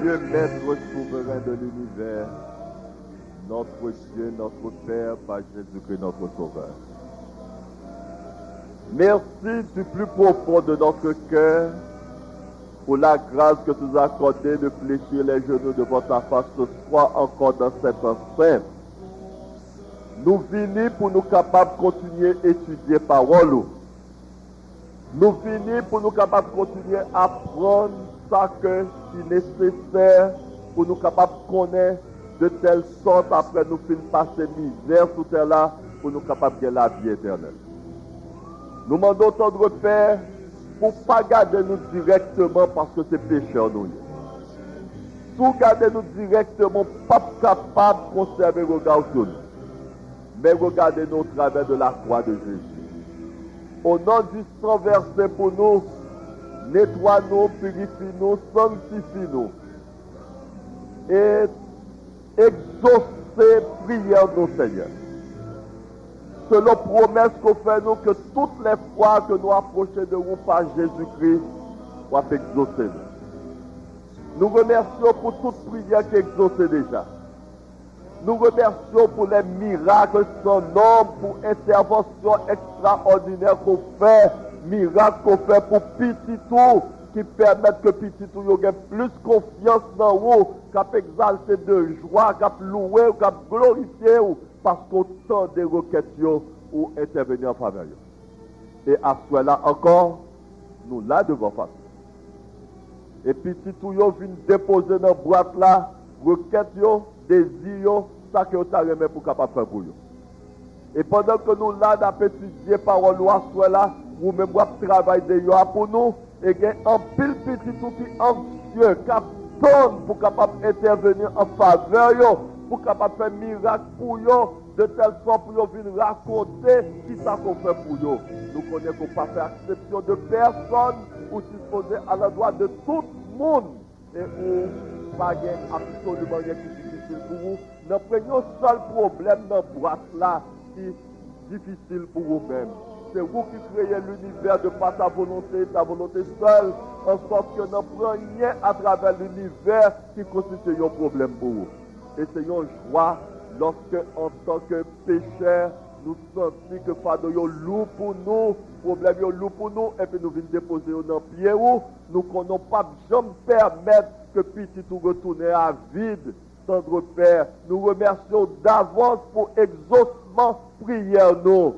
Dieu, Maître souverain de l'univers, notre Dieu, notre Père, par Jésus-Christ, notre Sauveur. Merci du plus profond de notre cœur pour la grâce que tu nous as accordée de fléchir les genoux devant ta face ce soir encore dans cette enceinte. Nous venons pour nous capables de continuer à étudier parole. Nous venons pour nous capables de continuer à apprendre ça qui est nécessaire pour nous capables de connaître de telle sorte après nous finir passer misère sous terre là pour nous capables de la vie éternelle. Nous demandons tendre Père pour ne pas garder nous directement parce que c'est pécheur nous. Tout garder nous directement, pas capable de conserver le regard sur nous. Mais regardez-nous au travers de la croix de Jésus. Au nom du sang versé pour nous, nettoie-nous, purifie-nous, sanctifie-nous. Et exaucez prière de nos Seigneur. Selon promesse qu'on fait nous, que toutes les fois que nous approchons de vous par Jésus-Christ, soit exaucé nous. Nous remercions pour toute prière qui est exaucée déjà. Nous remercions pour les miracles sans nombre, pour intervention extraordinaire qu'on fait, miracles qu'on fait pour Petitou, qui permettent que Petitou ait plus confiance dans vous, qu'à exalter de joie, qu'à louer, qu'à glorifier, parce qu'autant de requêtes ou intervenir en faveur. Et à ce moment-là encore, nous là devant face. Et Petitou vient déposer dans la boîte là, requêtes, désir, ça que vous avez pour capable faire pour vous. Et pendant que nous là, d'après étudier parole à ce là, vous-même vous travaillez pour nous, et il y a un pile petit tout qui est anxieux, qui attend pour capable intervenir en faveur, pour capable faire miracle pour vous, de telle sorte pour vous venir raconter qui ça qu'on fait pour vous. Nous connaissons qu'on ne peut pas faire exception de personne, ou disposer à l'endroit de tout le monde, et où pas absolument rien qui est difficile pour vous. Nous prenons un seul problème dans la boîte là, qui est difficile pour vous-même. C'est vous qui créez l'univers de par ta volonté seule, en sorte que nous prenons rien à travers l'univers qui constitue un problème pour vous. Et c'est une joie lorsque, en tant que pécheurs, nous sentons que fardeau est lourd pour nous, problème est lourd pour nous, et puis nous venons déposer dans le pied où nous ne pouvons pas jamais permettre que petit tout retourne à vide. Tendre Père, nous remercions d'avance pour exaucement prière nous.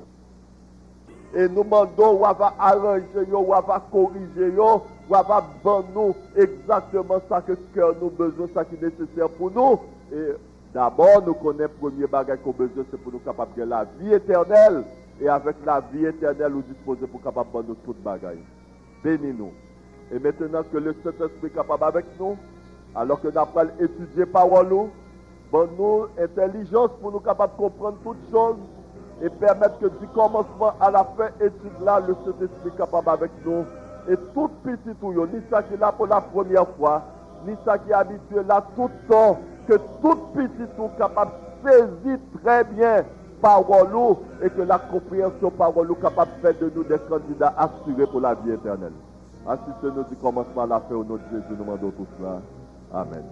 Et nous demandons, on va arranger, on va corriger, on va ban nous exactement ça que le cœur nous besoin, ça qui est nécessaire pour nous. Et d'abord, nous connaissons le premier bagage qu'on a besoin, c'est pour nous capables de la vie éternelle. Et avec la vie éternelle, nous disposons pour capable de nous tout bagage. Bénis-nous. Et maintenant que le Saint-Esprit est capable avec nous, alors que nous allons étudier parole, bon-nous intelligence pour nous capables de comprendre toutes choses et permettre que du commencement à la fin étude là, le Saint-Esprit est capable avec nous. Et tout petit tout, ni ça qui est là pour la première fois, ni ça qui est habitué là tout le temps, que tout petit tout capable de saisir très bien parole et que la compréhension parole capable de faire de nous des candidats assurés pour la vie éternelle. Assistez-nous du commencement à la fin au nom de Jésus, nous demandons tout cela. Amen.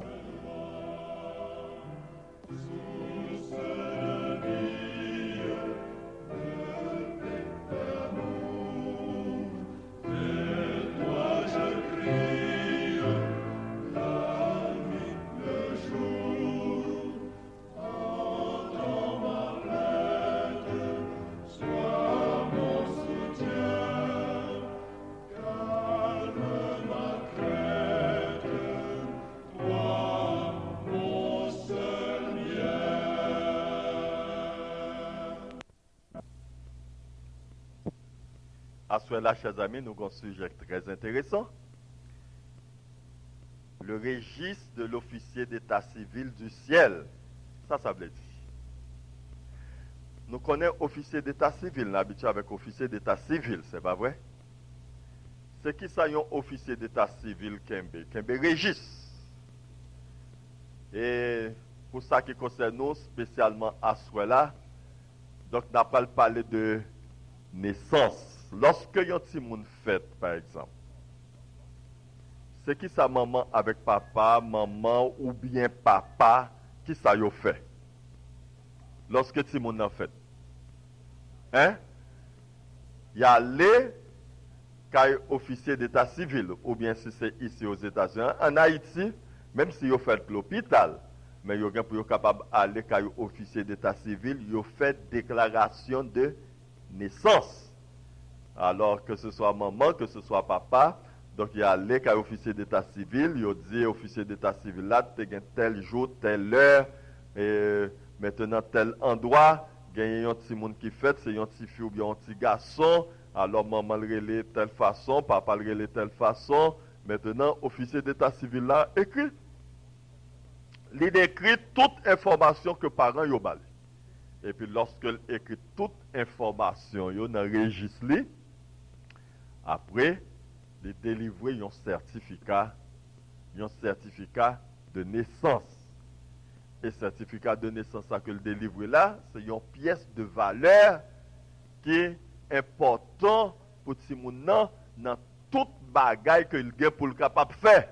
À ce là, chers amis, nous avons un sujet très intéressant. Le registre de l'officier d'état civil du ciel. Ça veut dire. Nous connaissons officier d'état civil, nous habitués avec officier d'état civil, c'est pas vrai? C'est qui ça, un officier d'état civil Kembe registre. Et pour ça qui concerne nous, spécialement à ce là, donc nous n'avons pas parlé de naissance. Lorsque y a un petit monde fête, par exemple, c'est qui sa maman avec papa, maman ou bien papa, qui ça y a fait? Lorsque ti moun nan fait. Hein? Y a les kay officier d'état civil, ou bien si c'est ici aux États-Unis, en Haïti, même si vous faites l'hôpital, mais vous êtes capable d'aller kay officier d'état civil, vous faites déclaration de naissance. Alors que ce soit maman, que ce soit papa, donc il y a les kay officier d'état civil, vous dit officier d'état civil là, tu as tel jour, telle heure, et maintenant tel endroit, il y a un petit monde qui fait, c'est un petit fille ou bien un petit garçon. Alors, maman le relève telle façon, papa le relève telle façon. Maintenant, officier d'état civil là, écrit. Il écrit toute information que parents y ont balé. Et puis, lorsqu'il écrit toute information dans le registre, après, il délivre un certificat de naissance. Et certificat de naissance que le délivre là, c'est une pièce de valeur qui est important pour ti moun nan dans toute bagaille que il gagne pour le capable faire.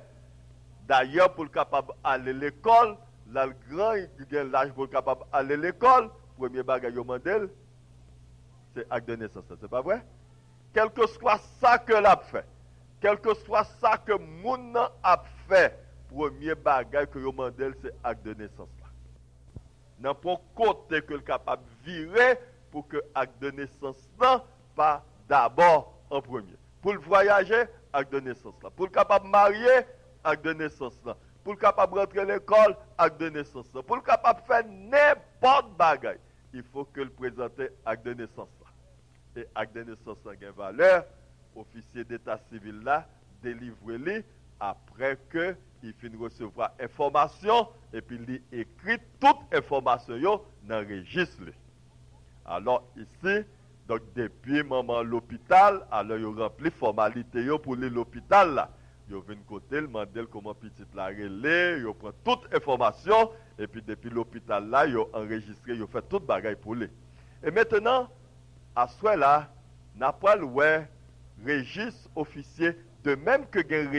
D'ailleurs pour le capable aller l'école, là le grand il gagne l'âge pour le capable aller l'école, premier bagaille yo mandel c'est acte de naissance, c'est pas vrai? Quel que soit ça que l'a fait, quel que soit ça que moun nan a fait, premier bagaille que yo mandel c'est acte de naissance là. Nan pour côté que le capable virer pour que l'acte de naissance là pas d'abord en premier. Pour le voyager, acte de naissance là. Pour le capable marier, acte de naissance là. Pour le capable rentrer à l'école, acte de naissance là. Pour le capable faire n'importe bagaille, il faut que le présenter acte de naissance là. Et acte de naissance là a une valeur, officier d'état civil là délivre-le après que il finit de recevoir information et puis il écrit toute information dans le registre. Alors ici, donc depuis maman l'hôpital, alors il remplit formalité pour l'hôpital là. Il vient côté, il demande comment petite la relais, il prend toute information et puis depuis l'hôpital là, il enregistré, il fait toute bagaille pour lui. Et maintenant, à ce là, n'a pas le registre officier de même que un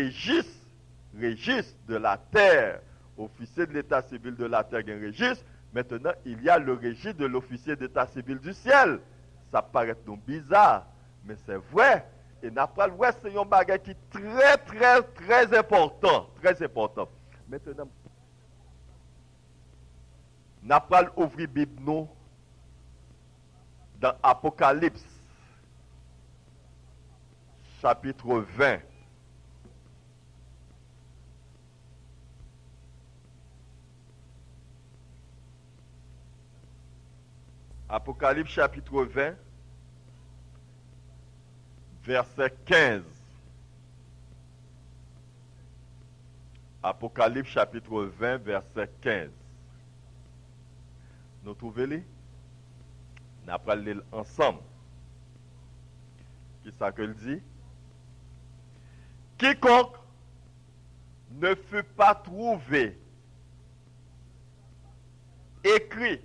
registre de la terre, officier de l'état civil de la terre, un registre. Maintenant, il y a le registre de l'officier d'état civil du ciel. Ça paraît nous bizarre, mais c'est vrai. Et n'après l'ouest, c'est un bagage qui est très important. Très important. Maintenant, n'après ouvrir Bible nous dans Apocalypse, chapitre 20. Apocalypse chapitre 20, verset 15. Apocalypse chapitre 20, verset 15. Nous trouvons-les? Nous allons lire ensemble. Qui ça que le dit? Quiconque ne fut pas trouvé écrit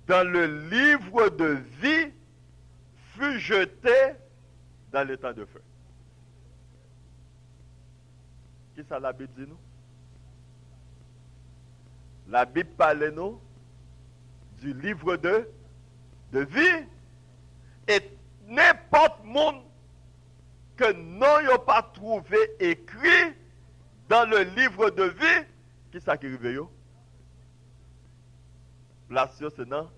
dans le livre de vie fut jeté dans l'étang de feu. Qui ça la Bible dit nous? La Bible parle nous du livre de vie. Et n'importe monde que non n'a pas trouvé écrit dans le livre de vie, qui ça qui arrive yo? Place c'est dans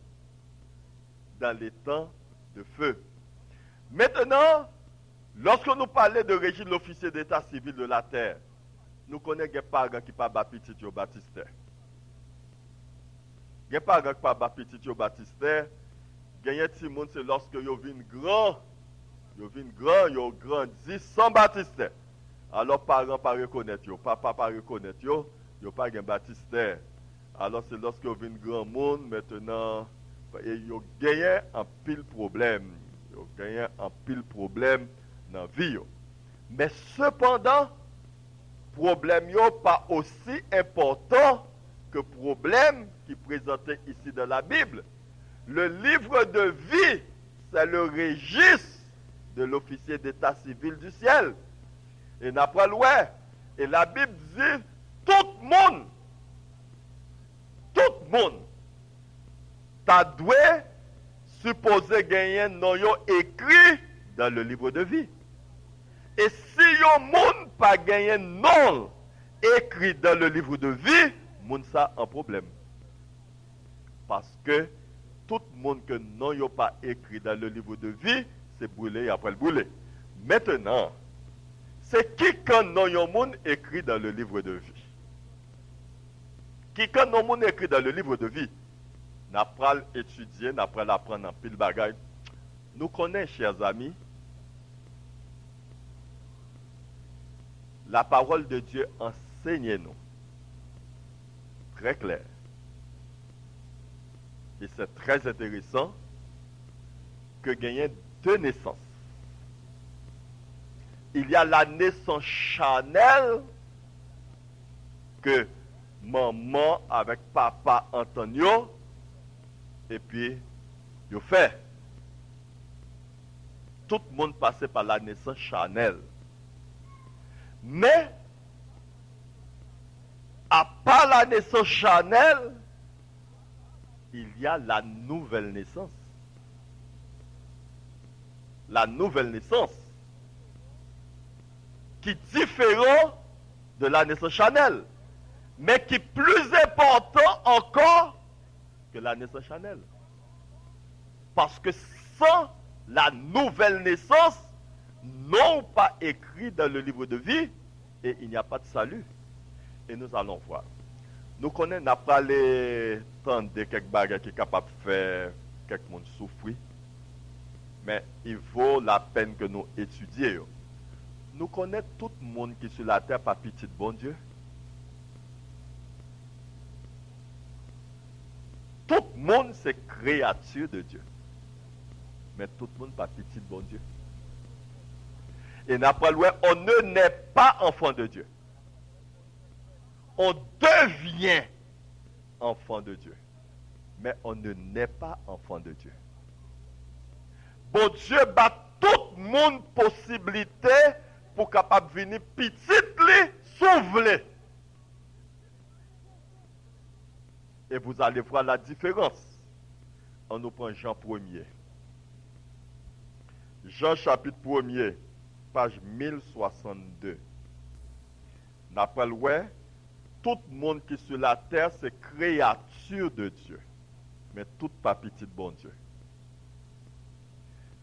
les temps de feu. Maintenant, lorsque nous parlons de régime de l'officier d'état civil de la terre, nous connaissons des parents qui ne sont pas petits au baptistère. Des parents qui ne sont pas petits au baptistère. Des petits monde c'est lorsque ils viennent grands, ils ont grandi sans baptistère. Alors parents pas reconnaître yo, papa pas reconnaître yo, yo pas un baptistère. Alors c'est lorsque ils viennent grand monde maintenant, ils ont gagné un pile problème. Ils ont gagné un pile problème dans la vie. Mais cependant, problème yo pas aussi important que problème qui est présenté ici dans la Bible. Le livre de vie, c'est le registre de l'officier d'état civil du ciel. Et n'après l'ouest, Et la Bible dit, tout le monde, t'a doué supposé gagner non yo écrit dans le livre de vie. Et si yo monde pas gagné non écrit dans le livre de vie, moun ça un problème. Parce que tout le monde que non yo pas écrit dans le livre de vie, c'est brûlé après le brûler. Maintenant, c'est qui quand non yo monde écrit dans le livre de vie? Qui quand non monde écrit dans le livre de vie? N'a pas étudier, n'a pas l'apprendre en pile bagaille. Nous connaissons, chers amis, la parole de Dieu enseigne-nous. Très clair. Et c'est très intéressant que gagner deux naissances. Il y a la naissance charnelle que maman avec papa Antonio et puis il fait. Tout le monde passait par la naissance charnelle. Mais, à part la naissance charnelle, il y a la nouvelle naissance. La nouvelle naissance, qui est différente de la naissance charnelle, mais qui est plus important encore que la naissance charnelle. Parce que sans la nouvelle naissance, non pas écrit dans le livre de vie, et il n'y a pas de salut. Et nous allons voir. Nous connaissons, n'a pas les temps de quelques bagages qui sont capables de faire quelques monde souffrir. Mais il vaut la peine que nous étudions. Nous connaissons tout le monde qui est sur la terre par petit bon Dieu. Tout le monde c'est créature de Dieu. Mais tout le monde pas petit bon Dieu. Et n'après loin, on ne naît pas enfant de Dieu. On devient enfant de Dieu. Mais on ne naît pas enfant de Dieu. Bon Dieu bat tout le monde possibilité pour capable venir petite li s'ouvrir. Et vous allez voir la différence. On nous prend Jean 1er. Jean chapitre 1er, page 1062. N'appelle ouais, tout le monde qui est sur la terre, c'est créature de Dieu. Mais tout pas petit bon Dieu.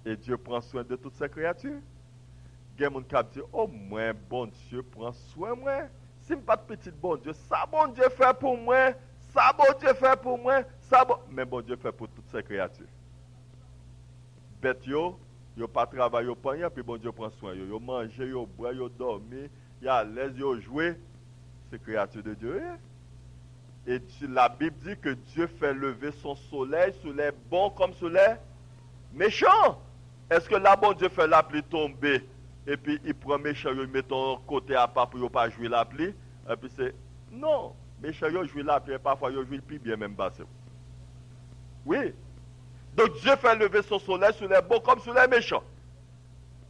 Et Dieu prend soin de toutes ces créatures. Il y a des gens qui disent, oh, moi, bon Dieu prend soin de moi. Si je ne pas de petit bon Dieu, ça bon Dieu fait pour moi, ça bon Dieu fait pour moi, ça bon... Mais bon Dieu fait pour toutes ces créatures. Bête yo, yo pas travaillé, yo pas rien, puis bon Dieu prend soin. Yo mange, yo boit, yo dormi, yo à l'aise, yo joué. C'est créature de Dieu. Et la Bible dit que Dieu fait lever son soleil sur les bons comme sur les méchants. Est-ce que là, bon Dieu fait la pluie tomber et puis il prend méchant, il met ton côté à part pour ne pas jouer la pluie? Et puis c'est non, méchant, il joue la pluie et parfois il joue le plus bien même basse. Oui. Donc Dieu fait lever son soleil sur les bons comme sur les méchants.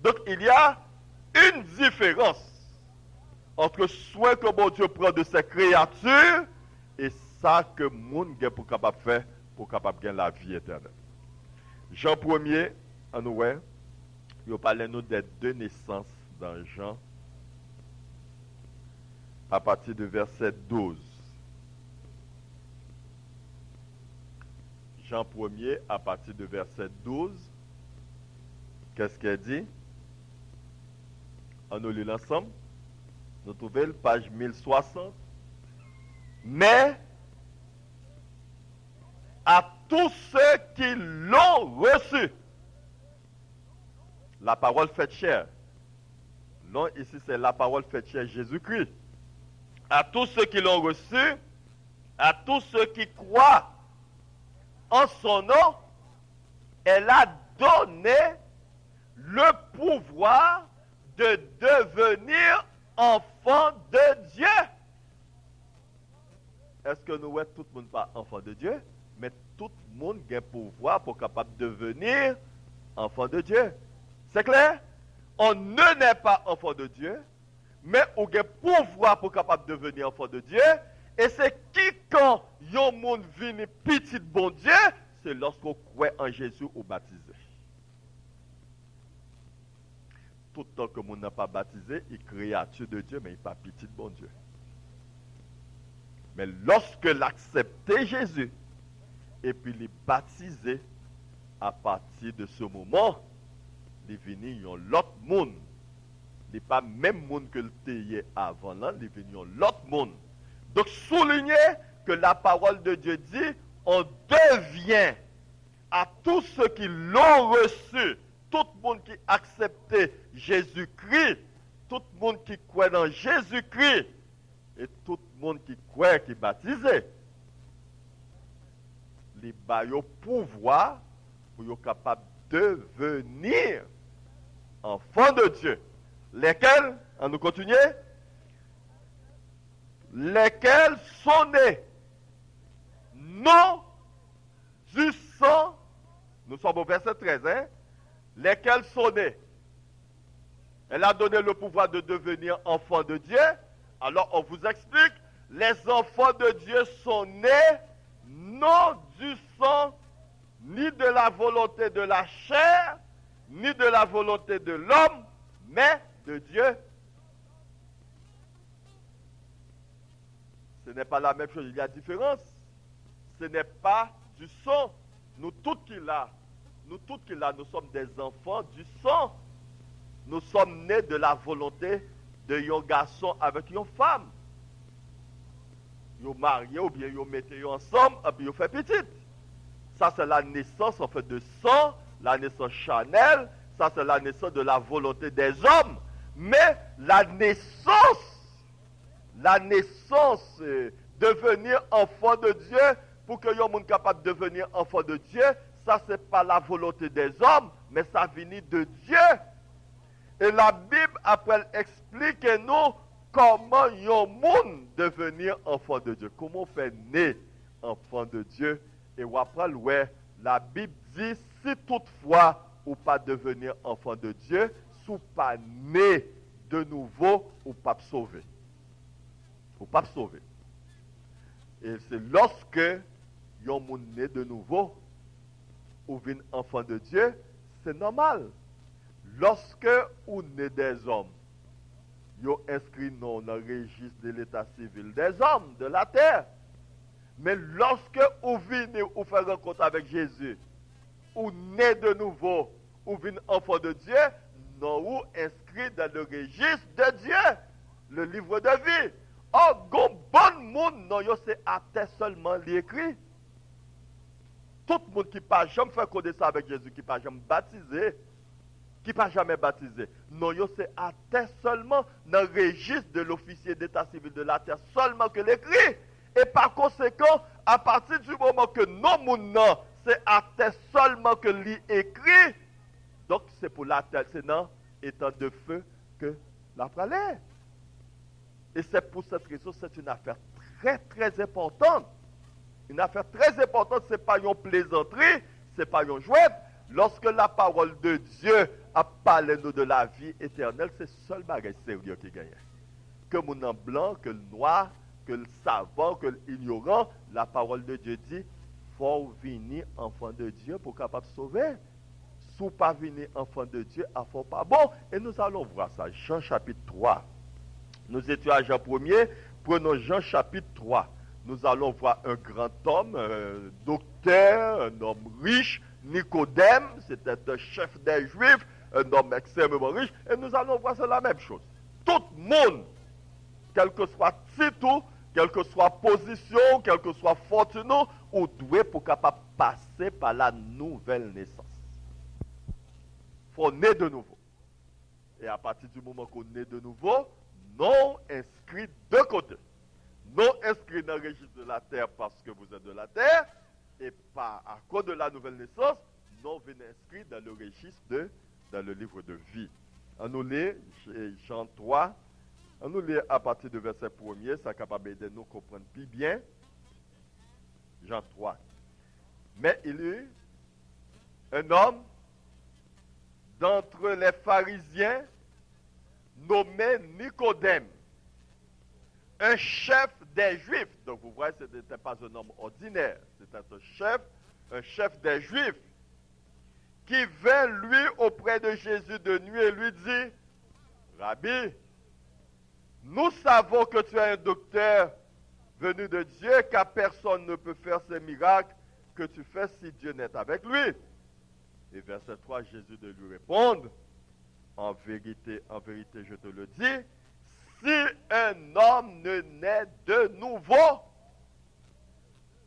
Donc il y a une différence entre soin que bon Dieu prend de ses créatures et ça que monde est pour capable faire pour capable gagner la vie éternelle. Jean 1er, en nous, il parle nous des deux naissances dans Jean à partir de verset 12. Jean 1er à partir de verset 12. Qu'est-ce qu'elle dit? On nous lit l'ensemble. Nous trouvons la page 1060. Mais à tous ceux qui l'ont reçu, la parole faite chair. Non, ici c'est la parole faite chair, Jésus-Christ. À tous ceux qui l'ont reçu, à tous ceux qui croient en son nom, elle a donné le pouvoir de devenir enfant de Dieu. Est-ce que nous sommes tout le monde pas enfant de Dieu? Mais tout le monde a un pouvoir pour capable de devenir enfant de Dieu. C'est clair? On ne naît pas enfant de Dieu, mais ou gen pouvoir pour capable devenir enfant de Dieu. Et c'est qui quand yon monde vini petit bon Dieu, c'est lorsqu'on croit en Jésus ou baptisé. Tout le temps que mon n'a pas baptisé, il est créature de Dieu, mais il n'est pas petit bon Dieu. Mais lorsque l'accepté Jésus, et puis il est baptisé, à partir de ce moment, il est venu l'autre monde. Il n'est pas le même monde que le théier avant là, il est venu l'autre monde. Donc soulignez que la parole de Dieu dit, on devient à tous ceux qui l'ont reçu, tout le monde qui acceptait Jésus-Christ, tout le monde qui croit dans Jésus-Christ, et tout le monde qui croit, qui est baptisé, les baillons pouvoir pour être capable de devenir enfants de Dieu. Lesquels, on nous continue, lesquels sont nés non du sang, nous sommes au verset 13, hein, lesquels sont nés. Elle a donné le pouvoir de devenir enfants de Dieu. Alors on vous explique, les enfants de Dieu sont nés non du sang, ni de la volonté de la chair, ni de la volonté de l'homme, mais de Dieu. Ce n'est pas la même chose, il y a différence. Ce n'est pas du sang. Nous tous qui là, nous sommes des enfants du sang. Nous sommes nés de la volonté de un garçon avec une femme. Ils mariés ou bien ils mettent ensemble et puis ils font petite. Ça c'est la naissance en fait de sang, la naissance charnelle. Ça c'est la naissance de la volonté des hommes. Mais la naissance, devenir enfant de Dieu, pour que yon monde capable de devenir enfant de Dieu, ça c'est pas la volonté des hommes, mais ça vient de Dieu. Et la Bible après explique nous comment yon monde devenir enfant de Dieu. Comment on fait naître enfant de Dieu. Et on apprend la Bible dit si toutefois ou pas devenir enfant de Dieu, sous pas né de nouveau ou pas sauvé. Ou pas sauvé. Et c'est lorsque yon moun né de nouveau ou vin enfant de Dieu, c'est normal. Lorsque ou né des hommes, yon inscrit non dans le registre de l'état civil des hommes de la terre. Mais lorsque ou venez ou faire rencontre avec Jésus, ou né de nouveau, ou vin enfant de Dieu, non ou inscrit dans le registre de Dieu, le livre de vie. Oh, gon bon monde, non, yo c'est à terre seulement l'écrit. Tout le monde qui n'a jamais fait connaître avec Jésus, qui n'a jamais baptisé, qui n'a jamais baptisé, non, yo c'est à terre seulement dans le registre de l'officier d'état civil de la terre, seulement que l'écrit. Et par conséquent, à partir du moment que non, moun non, c'est à terre seulement que l'écrit, donc c'est pour la terre, c'est dans étant de feu que la pralée. Et c'est pour cette raison, c'est une affaire très très importante. Une affaire très importante, ce n'est pas une plaisanterie, ce n'est pas une jouet. Lorsque la parole de Dieu a parlé nous de la vie éternelle, c'est seul bagage sérieux qui gagne. Que mon en blanc, que le noir, que le savant, que l'ignorant, la parole de Dieu dit, faut venir enfant de Dieu pour capable sauver. Si pas venir enfant de Dieu, à faut pas bon. Et nous allons voir ça. Jean chapitre 3. Nous étions à Jean 1er, prenons Jean chapitre 3. Nous allons voir un grand homme, un docteur, un homme riche, Nicodème, c'était un chef des Juifs, un homme extrêmement riche, et nous allons voir c'est la même chose. Tout le monde, quel que soit titre, quelle que soit position, quelle que soit fortune, ou doué pour capable passer par la nouvelle naissance. Il faut naître de nouveau. Et à partir du moment qu'on naît de nouveau, non inscrit de côté. Non inscrit dans le registre de la terre parce que vous êtes de la terre, et pas à cause de la nouvelle naissance, non venez inscrit dans le registre dans le livre de vie. On nous lit Jean 3, on nous lit à partir du verset 1er, ça est capable de nous comprendre plus bien. Jean 3. Mais il y eut un homme d'entre les pharisiens nommé Nicodème, un chef des Juifs. Donc vous voyez, ce n'était pas un homme ordinaire, c'était un chef des Juifs, qui vint lui auprès de Jésus de nuit et lui dit, Rabbi, nous savons que tu es un docteur venu de Dieu, car personne ne peut faire ces miracles que tu fais si Dieu n'est avec lui. Et verset 3, Jésus de lui répondre, en vérité, je te le dis, si un homme ne naît de nouveau,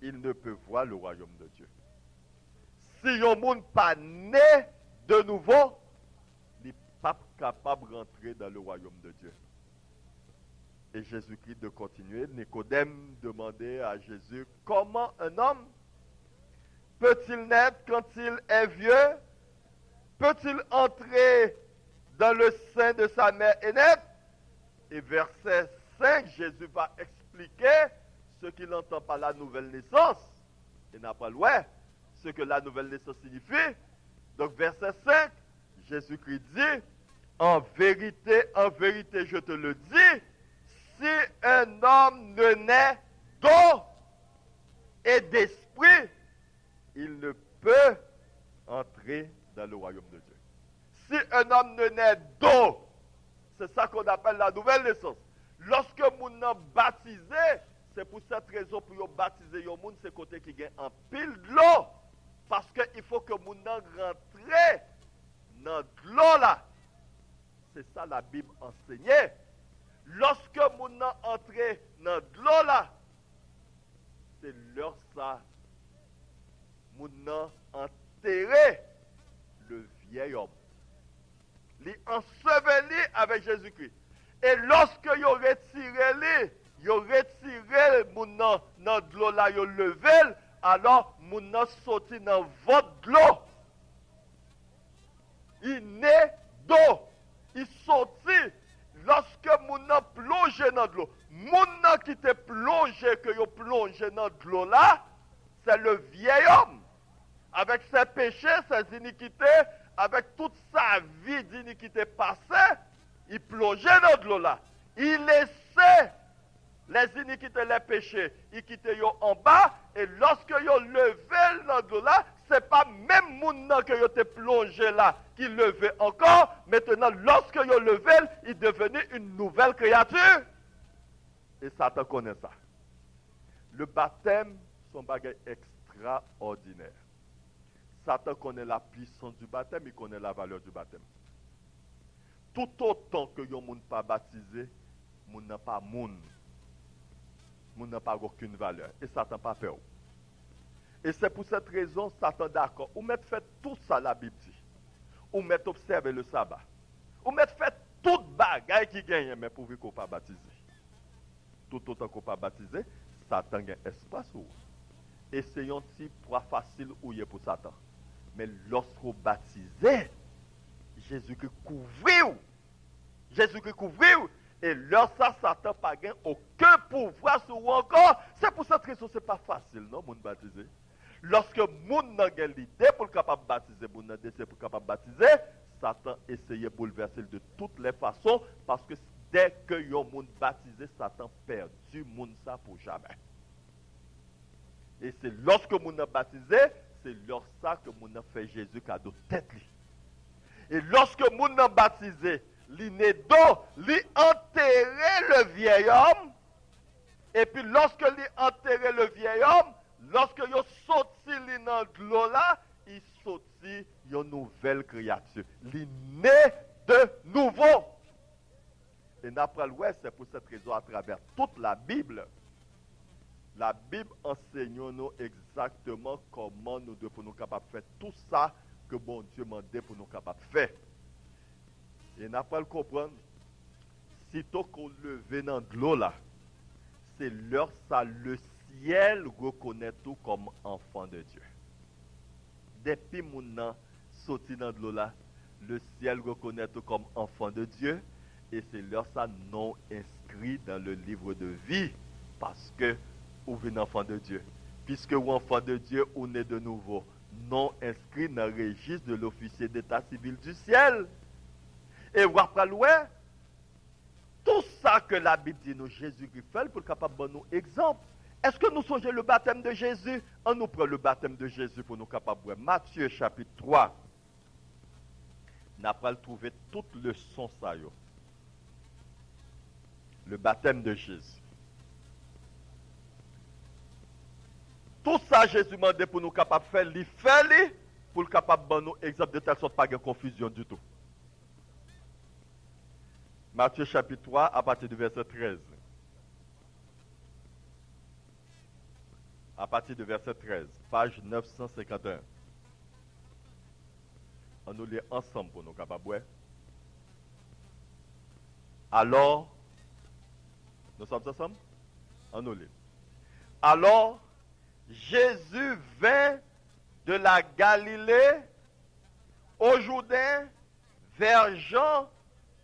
il ne peut voir le royaume de Dieu. Si un monde pas né de nouveau, il n'est pas capable de rentrer dans le royaume de Dieu. Et Jésus-Christ de continuer, Nicodème demandait à Jésus, comment un homme peut-il naître quand il est vieux? Peut-il entrer dans le sein de sa mère et naître? Et verset 5, Jésus va expliquer ce qu'il entend par la nouvelle naissance. Et n'a pas loin ce que la nouvelle naissance signifie. Donc verset 5, Jésus-Christ dit, en vérité, je te le dis, si un homme ne naît d'eau et d'esprit, il ne peut entrer dans le royaume de Dieu. Si un homme ne naît d'eau, c'est ça qu'on appelle la nouvelle naissance. Lorsque moun nan baptisé, c'est pour cette raison pour yon baptiser yon moun, c'est côté qui gagne en pile de l'eau. Parce qu'il faut que moun nan rentre dans de l'eau là. C'est ça la Bible enseignait. Lorsque moun nan entre dans de l'eau là, c'est leur ça. Moun nan enterré le vieil homme. Li enseveli avec Jésus-Christ. Et lorsque yo retiré moun nan de l'eau là, yo levé, alors moun nan sorti dans votre de l'eau. Il naît d'eau. Il sorti lorsque moun nan plongé dans de l'eau. Moun nan qui te plongé, que yo plongé dans de l'eau là, c'est le vieil homme. Avec ses péchés, ses iniquités, avec toute sa vie d'iniquité passée, il plongeait dans de l'eau là. Il laissait les iniquités, les péchés, il quittait en bas, et lorsque il levait dans de l'eau là, c'est pas même moun nan que il était plongé là, qui levait encore. Maintenant, lorsque il levait, il devenait une nouvelle créature. Et Satan connaît ça. Le baptême, son bagage extraordinaire. Satan connaît la puissance du baptême, il connaît la valeur du baptême. Tout autant que yon moun pas baptisé, moun n'a pas moun. Moun n'a pas aucune valeur. Et Satan pas peur. Et c'est pour cette raison, Satan d'accord. Ou mettre fait tout ça, la Bible dit. Ou mettre observer le sabbat. Ou mettre fait toute bagaille qui gagne, mais pour qu'on pas baptisé. Tout autant qu'on pas baptisé, Satan gagne espace ou. Et c'est un petit poids facile ou y est pour Satan. Mais lorsqu'on baptisé, Jésus-Christ couvrit. Jésus-Christ couvrit. Et lorsque Satan n'a pas aucun pouvoir sur vous encore, c'est pour cette raison que ce n'est pas facile, non, moun baptisé. Lorsque moun n'a pas l'idée pour capable baptiser, moun n'a décidé pour capable baptiser, Satan essayait de bouleverser de toutes les façons, parce que dès que yon moun baptisé, Satan perdu moun ça pour jamais. Et c'est lorsque moun a baptisé, c'est lorsque ça que moun a fait Jésus cadeau tête li. Et lorsque moun a baptisé, li né d'eau, li enterré le vieil homme. Et puis lorsque li enterré le vieil homme, lorsque yo sorti li dans de l'eau là, il sorti une nouvelle créature. Li né de nouveau. Et d'après l'Ouest, c'est pour cette raison à travers toute la Bible enseigne nous exactement comment nous devons nous capables de faire tout ça que bon Dieu m'a demandé pour nous capables de faire. Et n'a pas le comprendre. Sitôt qu'on leve dans de l'eau là, c'est leur ça, le ciel reconnaît tout comme enfant de Dieu. Depuis mon nom sorti dans de l'eau là, le ciel reconnaît tout comme enfant de Dieu. Et c'est leur ça non inscrit dans le livre de vie. Parce que vous êtes enfant de Dieu. Puisque vous êtes enfant de Dieu, vous êtes de nouveau. Non inscrit dans le registre de l'officier d'état civil du ciel. Et vous après loin, tout ça que la Bible dit nous, Jésus-Christ fait pour capable de nous exemple. Est-ce que nous songeons le baptême de Jésus? On nous prend le baptême de Jésus pour nous capable de Matthieu chapitre 3. N'a pas trouvé toute leçon ça yo. Le baptême de Jésus. Tout ça Jésus m'a dit pour nous capable de faire, pour le capable de nous exemple de telle sorte pas de confusion du tout. Matthieu chapitre 3 à partir du verset 13. À partir du verset 13, page 951. On nous lit ensemble pour nous capables. Alors, nous sommes ensemble? On nous lit. Alors, Jésus vint de la Galilée au Jourdain vers Jean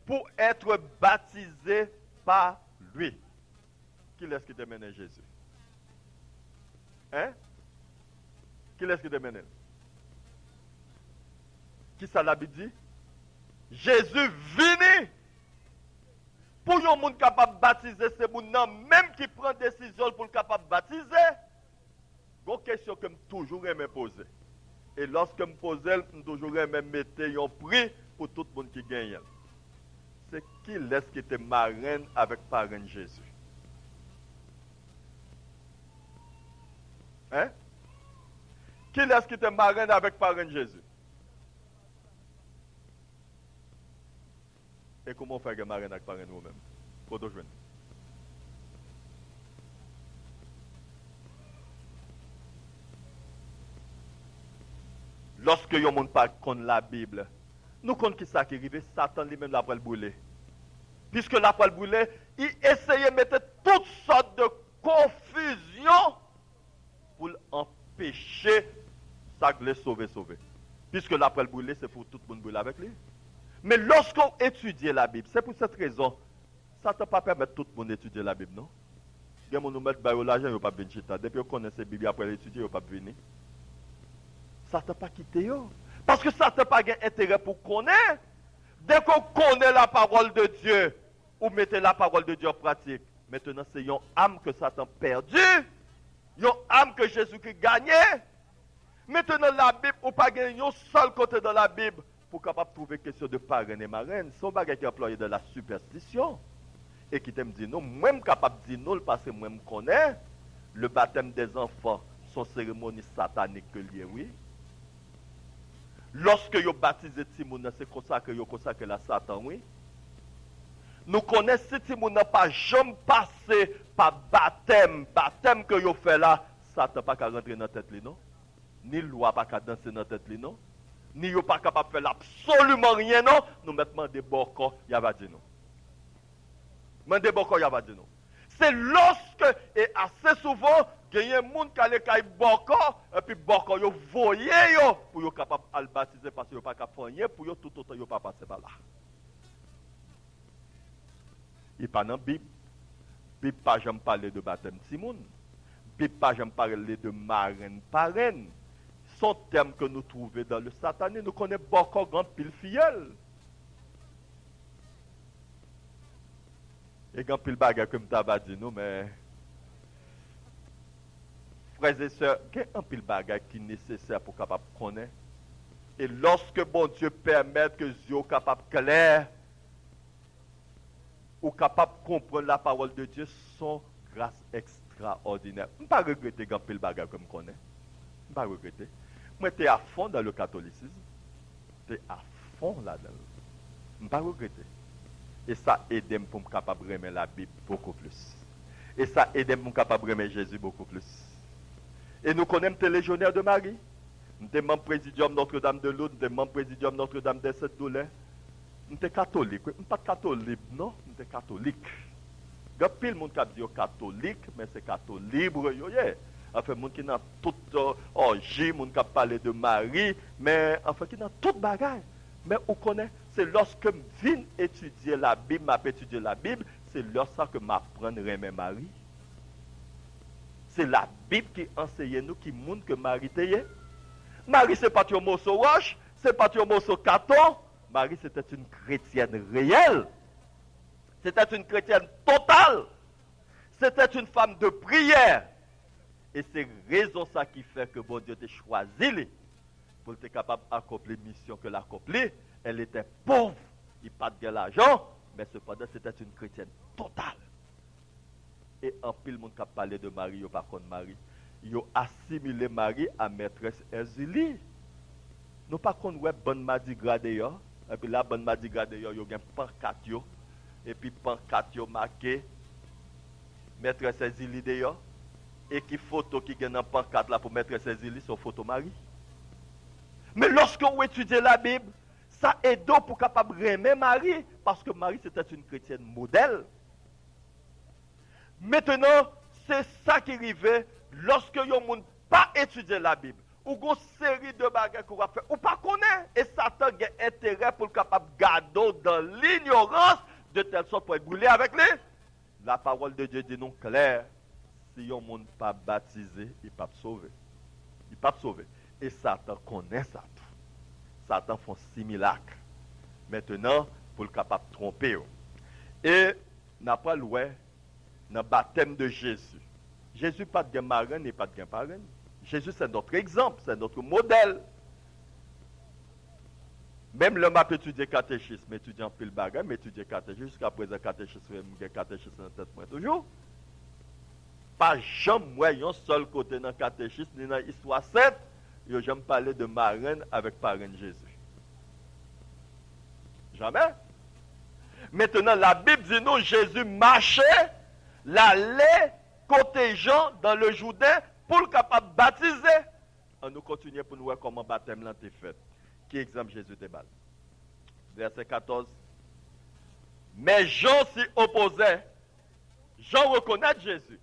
pour être baptisé par lui. Qui est-ce qui te mène Jésus? Hein? Qui est-ce qui te mène? Qui ça l'a dit? Jésus vini pour un monde capable de baptiser, c'est monde même qui prend décision pour le capable de baptiser. Une question que je toujours aimé poser. Et lorsque je me pose, je toujours aimé mettre un prix pour tout le monde qui gagne. C'est qui est-ce qui était marraine avec parrain Jésus? Hein? Qui est-ce qui était marraine avec parrain Jésus? Et comment on fait que marraine avec parrain nous-mêmes? Pour nous joindre. Lorsque yon monde pas connaît la Bible, nous connaissons qui ça qui arrive, Satan lui-même l'a pas le brûler. Puisque l'a pas le brûler, il essayait de mettre toutes sortes de confusion pour empêcher ça de le sauver. Puisque l'a pas le brûler, c'est pour tout le monde brûler avec lui. Mais lorsqu'on étudie la Bible, c'est pour cette raison, ça ne peut pas permettre tout le monde d'étudier la Bible, non? Il y a des gens qui mettent l'argent, ils ne peuvent pas venir. Depuis qu'on connaît cette Bible, après l'étudier, ils ne peuvent pas venir. Ça ne t'a pas quitté. Parce que ça ne t'a pas intérêt pour connaître. Dès qu'on connaît la parole de Dieu, ou mettez la parole de Dieu en pratique, maintenant c'est une âme que Satan perdu, une âme que Jésus-Christ gagné. Maintenant la Bible, ou pas gagner un seul côté dans la Bible, pour capable trouver question de parrain et marraine, son bagage qui est employé de la superstition. Et qui t'aime dire non, même capable de dire non, parce que moi je connais, le baptême des enfants, son cérémonie satanique que lié, oui. Lorsque vous baptisez Timoun, c'est comme ça que vous consacrez la Satan, oui. Nous connaissons si Timoun n'a pas jamais passé par baptême que vous faites là, Satan n'a pas qu'à rentrer dans la tête, non? Ni loi pas qu'à danser dans la tête, non? Ni vous pas capable de faire absolument rien, non? Nous mettons des bocaux, il y a dit non. Mandez bocaux, il y a dit non. C'est lorsque, et assez souvent, il y a des gens qui ont boko, et puis boko, ils voyez pour être capable de le baptiser parce qu'ils ne sont pas capables de faire pour eux, tout autant ils ne sont pas passés par là. Il n'y a pas dans la Bible. La Bible pas jamais parler de baptême Simon. La Bible pas jamais parler de marraine parraine. Son terme que nous trouvons dans le satané, nous connaissons beaucoup grand pile filleul. Et grand pile bagage comme tu as dit nous, mais frères et sœurs, il y a un pile bagage qui est nécessaire pour capable connaître. Et lorsque bon Dieu permet que les yeux soient capables clairs, ou capables de comprendre la parole de Dieu, son grâce extraordinaire. Je ne peux pas regretter grand pile bagage comme je connais. Je ne peux pas regretter. Moi, tu es à fond dans le catholicisme. Tu es à fond là-dedans. Je ne peux pas regretter. Et ça aide pour me capable de remettre la Bible beaucoup plus. Et ça aide pour me capable de remettre Jésus beaucoup plus. Et nous connaissons les légionnaires de Marie. Nous sommes membres présidium Notre-Dame de Lourdes, nous sommes membres présidium Notre-Dame des Sept Douleurs. Nous sommes catholiques. Nous ne sommes pas catholiques, non? Nous sommes catholiques. Il y a plein de monde qui dit catholique, mais c'est catholique libre. Enfin, les gens qui ont tout orgie, les gens qui parlent de Marie, mais enfin, qui ont tout bagage. Mais vous connaissez, c'est lorsque je viens étudier la Bible, c'est lorsque je m'apprends à aimer Marie. C'est la Bible qui enseigne nous qui montre que Marie était. Marie, ce n'est pas un mot sur roche, ce n'est pas un mot sur carton. Marie, c'était une chrétienne réelle. C'était une chrétienne totale. C'était une femme de prière. Et c'est raison ça qui fait que bon Dieu t'a choisi pour être capable d'accomplir la mission qu'elle a accomplie. Elle était pauvre, il n'a pas de l'argent, mais cependant c'était une chrétienne totale. Et en pile, le monde qui a parlé de Marie, il par contre Marie. Ils ont assimilé Marie à maîtresse Erzélie. Nous par contre, ouais, bonne Mardi Gras d'ailleurs. Et puis là, bonne Mardi Gras d'ailleurs, il y a un pancarte. Et puis pancarte marqué maîtresse Erzélie d'ailleurs. Et qui photo qui gagne dans pancarte là pour maîtresse Erzélie, c'est photo Marie. Mais lorsque vous étudiez la Bible, ça aide pour capable aimer Marie. Parce que Marie, c'était une chrétienne modèle. Maintenant, c'est ça qui arrivait lorsque vous n'avez pas étudié la Bible. Ou une série de bagages qu'on va faire. Ou pas connaître. Et Satan a intérêt pour le capable garder dans l'ignorance de telle sorte pour être brûlé avec lui. La parole de Dieu dit non clair. Si on ne pas baptisé, il ne peut pas sauver. Il ne peut pas sauver. Et Satan connaît ça tout. Satan fait simulacre. Maintenant, pour le capable de tromper. Et n'a pas loué dans le baptême de Jésus. Jésus pas de marraine et pas de parraine. Jésus c'est notre exemple, c'est notre modèle. Même l'homme a étudié catéchisme, étudiant pile bagage, mais étudié catéchisme, jusqu'à présent catéchisme, catéchisme dans tête moi toujours. Pas jamais un seul côté dans le catéchisme, ni dans l'histoire sainte, je jamais parlé de marraine avec parraine Jésus. Jamais. Maintenant, la Bible dit nous, Jésus marchait, l'allait côté Jean dans le Jourdain pour le capable de baptiser. On nous continue pour nous voir comment le baptême l'a été fait. Qui exemple Jésus te baptise? Verset 14. Mais Jean s'y opposait. Jean reconnaît Jésus.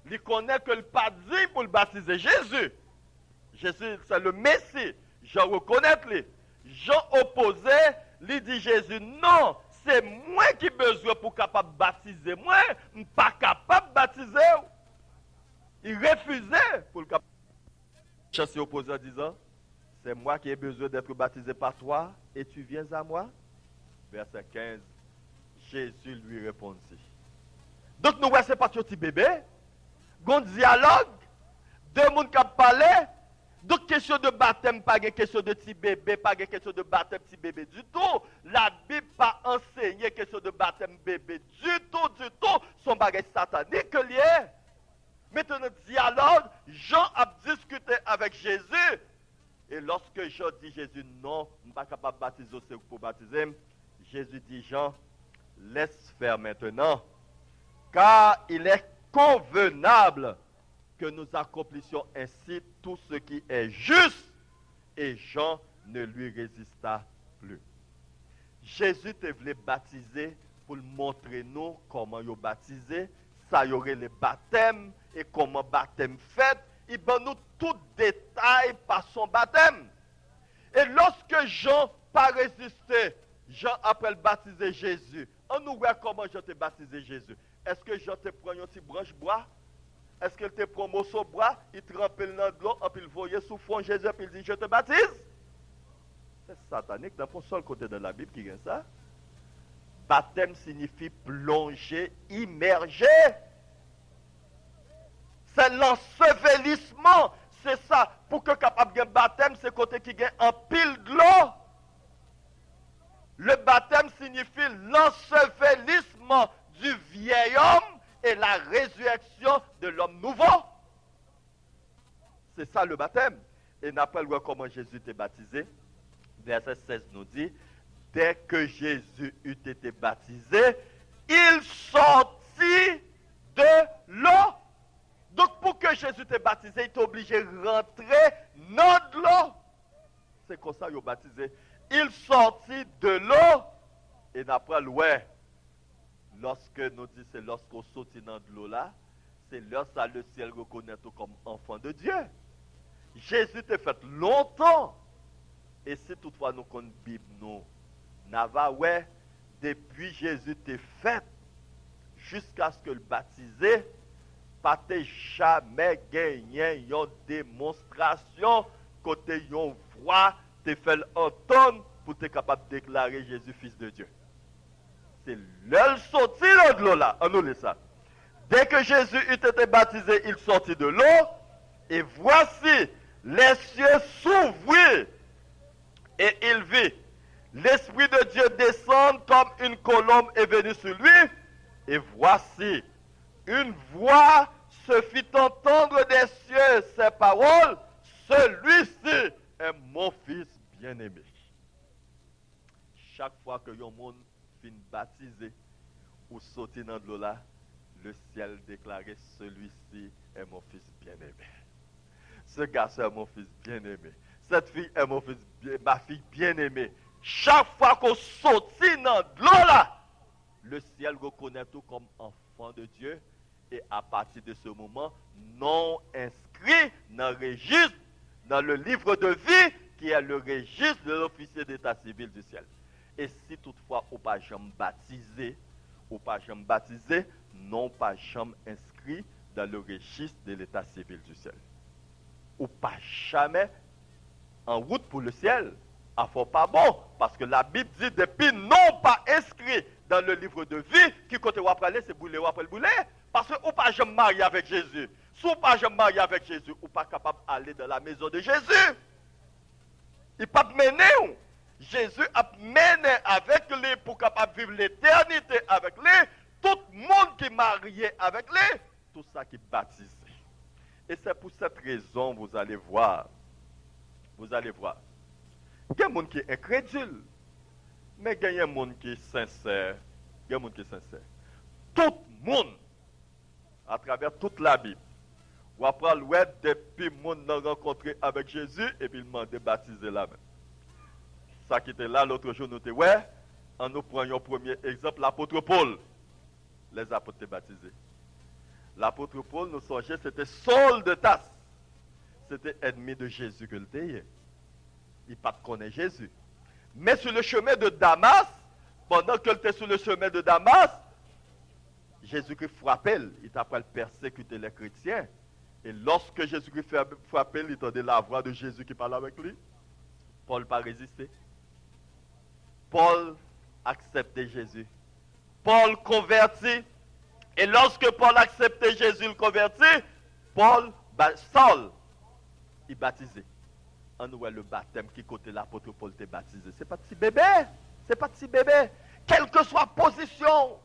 Il connaît que le pas dit pour le baptiser Jésus. Jésus, c'est le Messie. Jean reconnaît lui. Jean opposait, lui dit Jésus, non, c'est moi qui ai besoin pour capable baptiser. Moi, je ne suis pas capable de baptiser. Il refusait pour le capable. Jean s'y opposait en disant, c'est moi qui ai besoin d'être baptisé par toi et tu viens à moi. Verset 15, Jésus lui répondit. Donc nous voyons, c'est pas un petit bébé. Un dialogue, deux personnes qui parlent. Donc question de baptême, pas question de petit bébé, pas question de baptême petit bébé du tout. La Bible pas enseigné question de baptême bébé du tout. Son bagage satanique lié. Maintenant dialogue, Jean a discuté avec Jésus. Et lorsque Jean dit Jésus, non, je ne suis pas capable de baptiser pour baptiser, Jésus dit Jean, laisse faire maintenant, car il est convenable que nous accomplissions ainsi tout ce qui est juste. Et Jean ne lui résista plus. Jésus te voulait baptiser pour montrer nous comment il baptisé, ça y aurait les baptêmes et comment baptême fait. Il donne nous tout détail par son baptême. Et lorsque Jean n'a pas résisté, Jean après le baptiser Jésus, on nous voit comment Jean t'a baptisé Jésus. Est-ce que Jean te prend une petite branche bois? Est-ce qu'il te prend un morceau de bois, il trempe dans de l'eau, puis il voyait sous fond Jésus, puis il dit je te baptise? C'est satanique, dans le seul côté de la Bible qui gagne ça. Baptême signifie plonger, immerger. C'est l'ensevelissement. C'est ça. Pour que capable de baptême, c'est côté qui gagne en pile de l'eau. Le baptême signifie l'ensevelissement du vieil homme et la résurrection de l'homme nouveau. C'est ça le baptême. Et n'appelle comment Jésus était baptisé. Verset 16 nous dit, dès que Jésus eut été baptisé, il sortit de l'eau. Donc pour que Jésus t'ait baptisé, il est obligé de rentrer dans de l'eau. C'est comme ça qu'il est baptisé. Il sortit de l'eau. Et d'après ouais, lorsque nous disons c'est lorsqu'on sortit dans de l'eau là, c'est là ça le ciel reconnaît tout comme enfant de Dieu. Jésus t'a fait longtemps. Et si toutefois nous connaissons la Bible, nous n'avons ouais, depuis Jésus t'est fait, jusqu'à ce que le baptisé, pas jamais gagné une démonstration côté une voix te fait entendre pour être capable de déclarer Jésus fils de Dieu. C'est l'heure sorti de l'eau là. On nous lit ça. Dès que Jésus eut été baptisé, il sortit de l'eau. Et voici, les cieux s'ouvrirent. Et il vit l'Esprit de Dieu descendre comme une colombe est venue sur lui. Et voici, une voix se fit entendre des cieux ces paroles. Celui-ci est mon fils bien-aimé. Chaque fois que un monde finit baptisé ou sauter dans de l'eau là, le ciel déclarait celui-ci est mon fils bien-aimé. Ce garçon est mon fils bien-aimé. Cette fille est ma fille bien-aimée. Chaque fois qu'on sortit dans de l'eau là, le ciel reconnaît tout comme enfant de Dieu. Et à partir de ce moment, non inscrit dans le registre, dans le livre de vie, qui est le registre de l'officier d'état civil du ciel. Et si toutefois, ou pas jamais baptisé, non pas jamais inscrit dans le registre de l'état civil du ciel. Ou pas jamais en route pour le ciel. Ah, faut pas bon, parce que la Bible dit depuis non pas inscrit dans le livre de vie, qui côté ou après aller, c'est bouler ou après le bouler. Parce que ou pas jamais marié avec Jésus. Si ou pas jamais marié avec Jésus, ou pas capable d'aller dans la maison de Jésus. Il pas mener. Jésus a mené avec lui pour capable vivre l'éternité avec lui. Tout le monde qui est marié avec lui, tout ça qui est baptisé. Et c'est pour cette raison, vous allez voir. Il y a des gens qui sont incrédules, mais il y a des gens qui sont sincères. Tout le monde, à travers toute la Bible, ou après l'ouest, depuis le monde a rencontré avec Jésus, et puis il m'a baptisé là-même. Ça qui était là l'autre jour, nous était ouais, en nous prenons un premier exemple, l'apôtre Paul. Les apôtres étaient baptisés. L'apôtre Paul, nous songeons, c'était Saul de Tarse. C'était ennemi de Jésus que le était. Il ne connaissait pas Jésus. Mais sur le chemin de Damas, pendant qu'il était sur le chemin de Damas, Jésus-Christ frappait, il t'a pas persécuter les chrétiens. Et lorsque Jésus-Christ frappait, il entendait la voix de Jésus qui parlait avec lui. Paul n'a pas résisté. Paul acceptait Jésus. Paul convertit. Et lorsque Paul acceptait Jésus, il convertit, Saul, il baptisé. On voit le baptême qui côté l'apôtre Paul était baptisé. C'est pas petit bébé. Quelle que soit la position.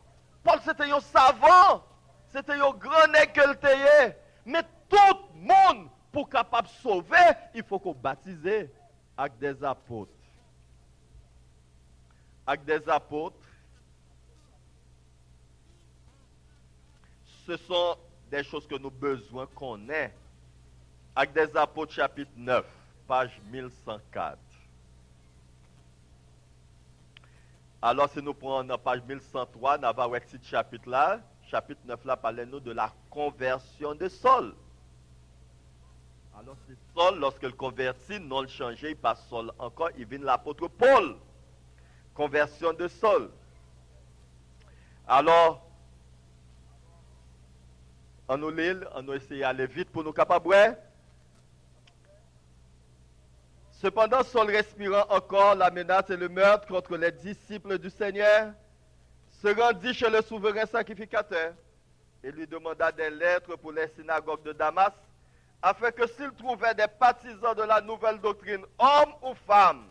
Paul c'était un savant. C'était un grand nègre que était. Mais tout le monde, pour capable sauver, il faut qu'on baptise avec des apôtres. Ce sont des choses que nous avons besoin qu'on ait. Avec des apôtres chapitre 9, page 1104. Alors si nous prenons la page 1103, nous avons ce chapitre là, chapitre 9 là, parlez-nous de la conversion de Saul. Alors c'est Saul, lorsqu'il convertit, non le changer, il passe Saul encore, il vient l'apôtre Paul. Conversion de Saul. Alors, on nous lit, on nous essaie d'aller vite pour nous capables. Cependant, Saul respirant encore la menace et le meurtre contre les disciples du Seigneur, se rendit chez le souverain sacrificateur et lui demanda des lettres pour les synagogues de Damas, afin que s'il trouvait des partisans de la nouvelle doctrine, hommes ou femmes,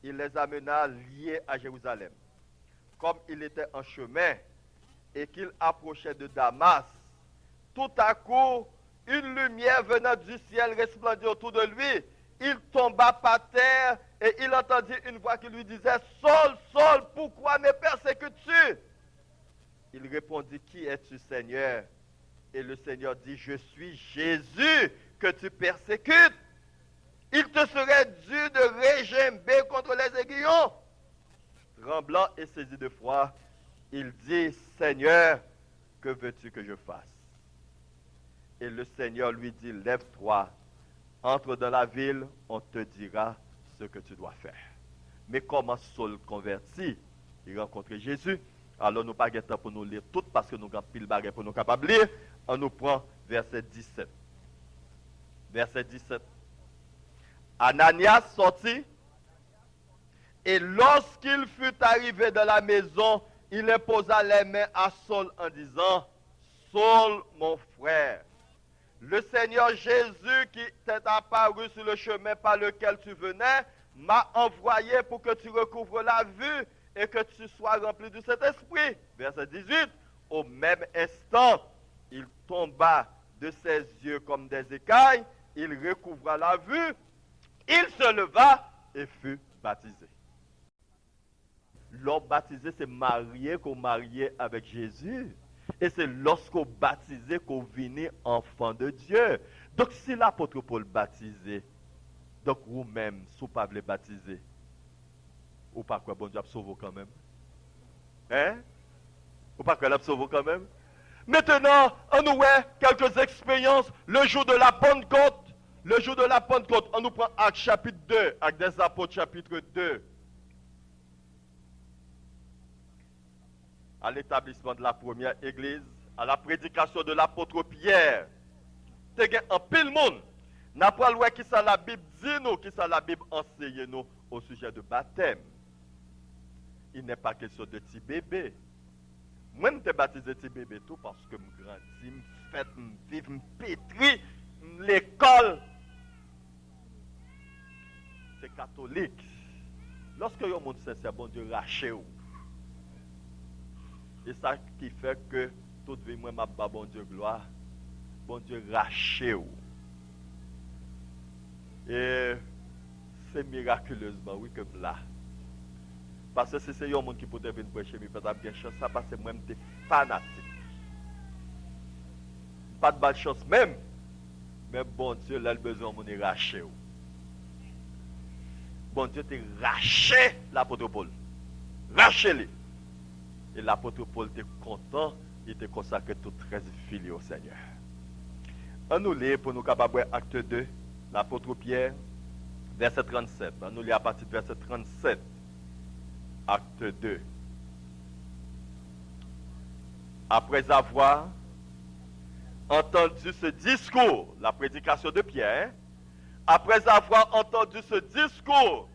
il les amena liés à Jérusalem. Comme il était en chemin et qu'il approchait de Damas, tout à coup, une lumière venant du ciel resplendit autour de lui. Il tomba par terre et il entendit une voix qui lui disait « Saul, Saul, pourquoi me persécutes-tu » Il répondit « Qui es-tu, Seigneur » Et le Seigneur dit « Je suis Jésus que tu persécutes. Il te serait dû de régimber contre les aiguillons. » Tremblant et saisi de froid, il dit « Seigneur, que veux-tu que je fasse » Et le Seigneur lui dit « Lève-toi, entre dans la ville, on te dira ce que tu dois faire. » Mais comment Saul converti, il rencontre Jésus. Alors nous pas de temps pour nous lire tout parce que nous avons pile baguette pour nous capables de lire. On nous prend verset 17. Verset 17. Ananias sortit et lorsqu'il fut arrivé dans la maison, il imposa les mains à Saul en disant, Saul, mon frère, le Seigneur Jésus qui t'est apparu sur le chemin par lequel tu venais m'a envoyé pour que tu recouvres la vue et que tu sois rempli du Saint-Esprit. Verset 18. Au même instant, il tomba de ses yeux comme des écailles, il recouvra la vue, il se leva et fut baptisé. L'homme baptisé, c'est marié qu'on marié avec Jésus. Et c'est lorsqu'on baptisé qu'on venait enfant de Dieu. Donc si l'apôtre Paul baptisé, donc vous-même, si vous ne pouvez pas baptiser, ou pas quoi, bon Dieu a sauvé quand même. Hein? Ou pas quoi, l'a sauvé quand même. Maintenant, on nous voit quelques expériences. Le jour de la Pentecôte, on nous prend Actes chapitre 2, Actes des Apôtres chapitre 2. À l'établissement de la première église, à la prédication de l'apôtre Pierre. Il y a un pile monde. N'a pas le qui ça la Bible dit nous, qui ça la Bible enseigne nous au sujet de baptême. Il n'est pas question de petit bébé. Moi, je suis baptisé petit bébé tout parce que je grandis, je fais, je vis, je pétris, l'école. C'est catholique. Lorsque vous êtes sincère, bon Dieu rache. Et ça qui fait que toute vie, moi, je bats bon Dieu gloire. Bon Dieu rache. Et c'est miraculeusement, oui, comme là. Parce que si c'est un monde qui peut venir prêcher, mais peut-être bien chance, ça parce que moi, je suis fanatique. Pas de bonne chance même. Mais bon Dieu, là, le besoin de mon raché. Bon Dieu, t'es raché l'apôtre Paul. Raché-le. Et l'apôtre Paul était content, il était consacré tout 13 filles au Seigneur. On nous lit pour nous capables acte 2, l'apôtre Pierre, verset 37. On nous lit à partir du verset 37. Acte 2. Après avoir entendu ce discours, la prédication de Pierre, après avoir entendu ce discours,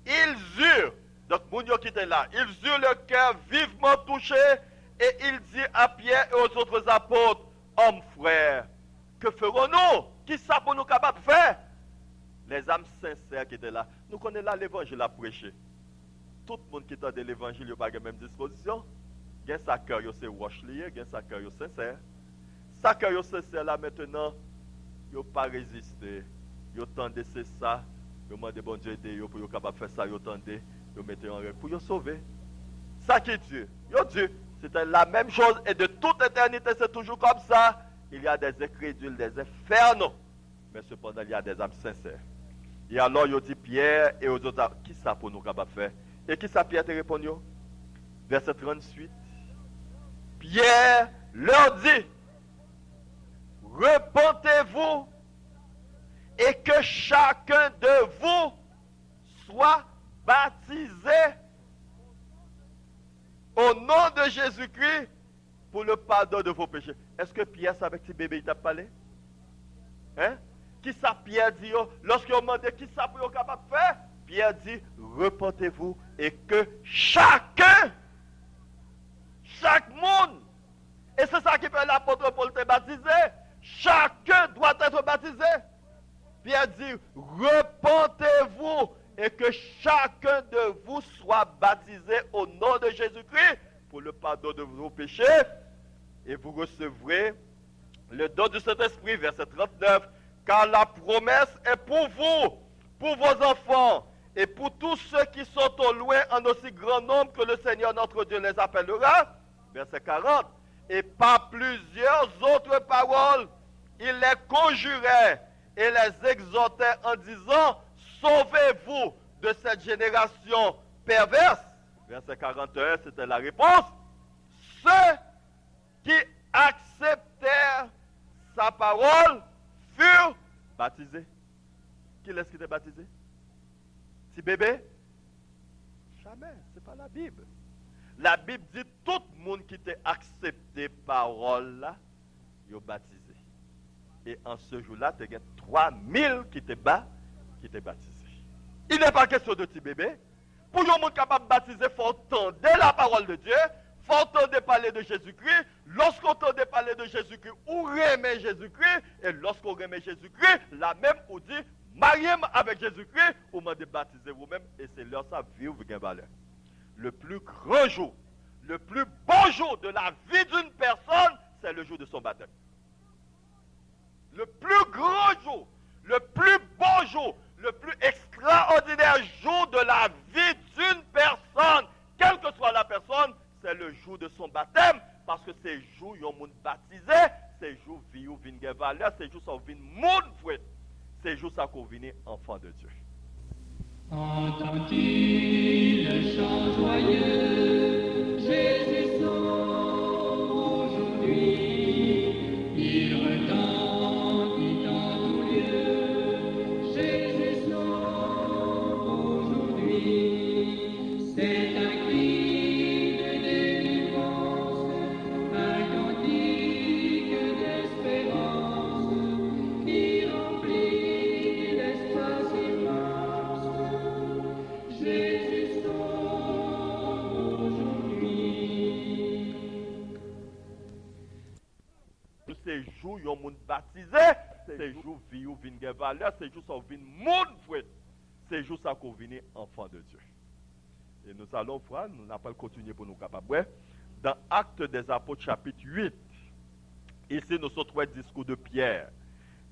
ils eurent, donc Mounio qui était là, ils eurent le cœur vivement touché et il dit à Pierre et aux autres apôtres, hommes frères, que ferons-nous? Qui ça pour nous capables de faire? Les âmes sincères qui étaient là, nous connaissons là l'évangile à prêcher. Tout le monde qui est dans l'évangile n'a pas la même disposition. Il y a sa cœur, c'est roche lié, il y a sa cœur, sincère. Sa cœur, sincère là maintenant, il n'a pas résisté. Il tendait c'est ça. Il demande bon Dieu aider pour être capable de faire ça, il tendait, il mettait en règle pour le sauver. Ça qui est Dieu. Dieu. C'était la même chose et de toute éternité, c'est toujours comme ça. Il y a des incrédules, des infernaux. Mais cependant, il y a des âmes sincères. Et alors, il dit Pierre et aux autres, qui ça pour nous capable de faire? Et qui ça Pierre te répond? Verset 38. Pierre leur dit, repentez-vous et que chacun de vous soit baptisé au nom de Jésus-Christ pour le pardon de vos péchés. Est-ce que Pierre savait que ce bébé t'a parlé? Hein? Qui ça Pierre dit? Lorsqu'il a demandé qui ça pour être capable de faire? Pierre dit, repentez-vous et que chaque monde, et c'est ça qui fait l'apôtre Paul te baptiser, chacun doit être baptisé. Pierre dit, repentez-vous et que chacun de vous soit baptisé au nom de Jésus-Christ pour le pardon de vos péchés et vous recevrez le don du Saint-Esprit, verset 39, car la promesse est pour vous, pour vos enfants et pour tous ceux qui sont au loin en aussi grand nombre que le Seigneur notre Dieu les appellera, verset 40, et par plusieurs autres paroles, il les conjurait et les exhortait en disant, sauvez-vous de cette génération perverse. Verset 41, c'était la réponse. Ceux qui acceptèrent sa parole furent baptisés. Qui est-ce qui était baptisé? Si bébé? Jamais, ce n'est pas la Bible. La Bible dit tout le monde qui t'a accepté parole là, il est baptisé. Et en ce jour-là, tu as 3000 qui t'ont baptisé. Il n'est pas question de petit bébé. Pour que monde capable de baptiser, il faut entendre la parole de Dieu, il faut entendre parler de Jésus-Christ. Lorsqu'on entend parler de Jésus-Christ, on remet Jésus-Christ. Et lorsqu'on remet Jésus-Christ, la même on dit, mariez-moi avec Jésus-Christ, ou m'a baptiser vous-même. Et c'est là ça vivre une valeur. Le plus grand jour, le plus beau jour de la vie d'une personne, c'est le jour de son baptême. Le plus grand jour, le plus beau jour, le plus extraordinaire jour de la vie d'une personne, quelle que soit la personne, c'est le jour de son baptême, parce que c'est le jour où ils ont baptisé, c'est le jour où ils ont une valeur, c'est le jour où ils ont monde vrai, c'est le jour où ils ont venu enfant de Dieu. Entends-tu le chant joyeux, Jésus sauve aujourd'hui, il retentit en tout lieu, Jésus sauve aujourd'hui, c'est un cri de délivrance, un cantique d'espérance, qui remplit l'espace immense. Jésus sauve aujourd'hui. C'est le jour où ils ont baptisé, c'est le jour où ils ont une valeur, c'est le jour où ils ont une monde vrai, c'est le jour où ils ont venu enfant de Dieu. Et nous allons voir, nous n'allons pas continuer pour nous capables. Dans Actes des Apôtres chapitre 8, ici nous sommes le discours de Pierre.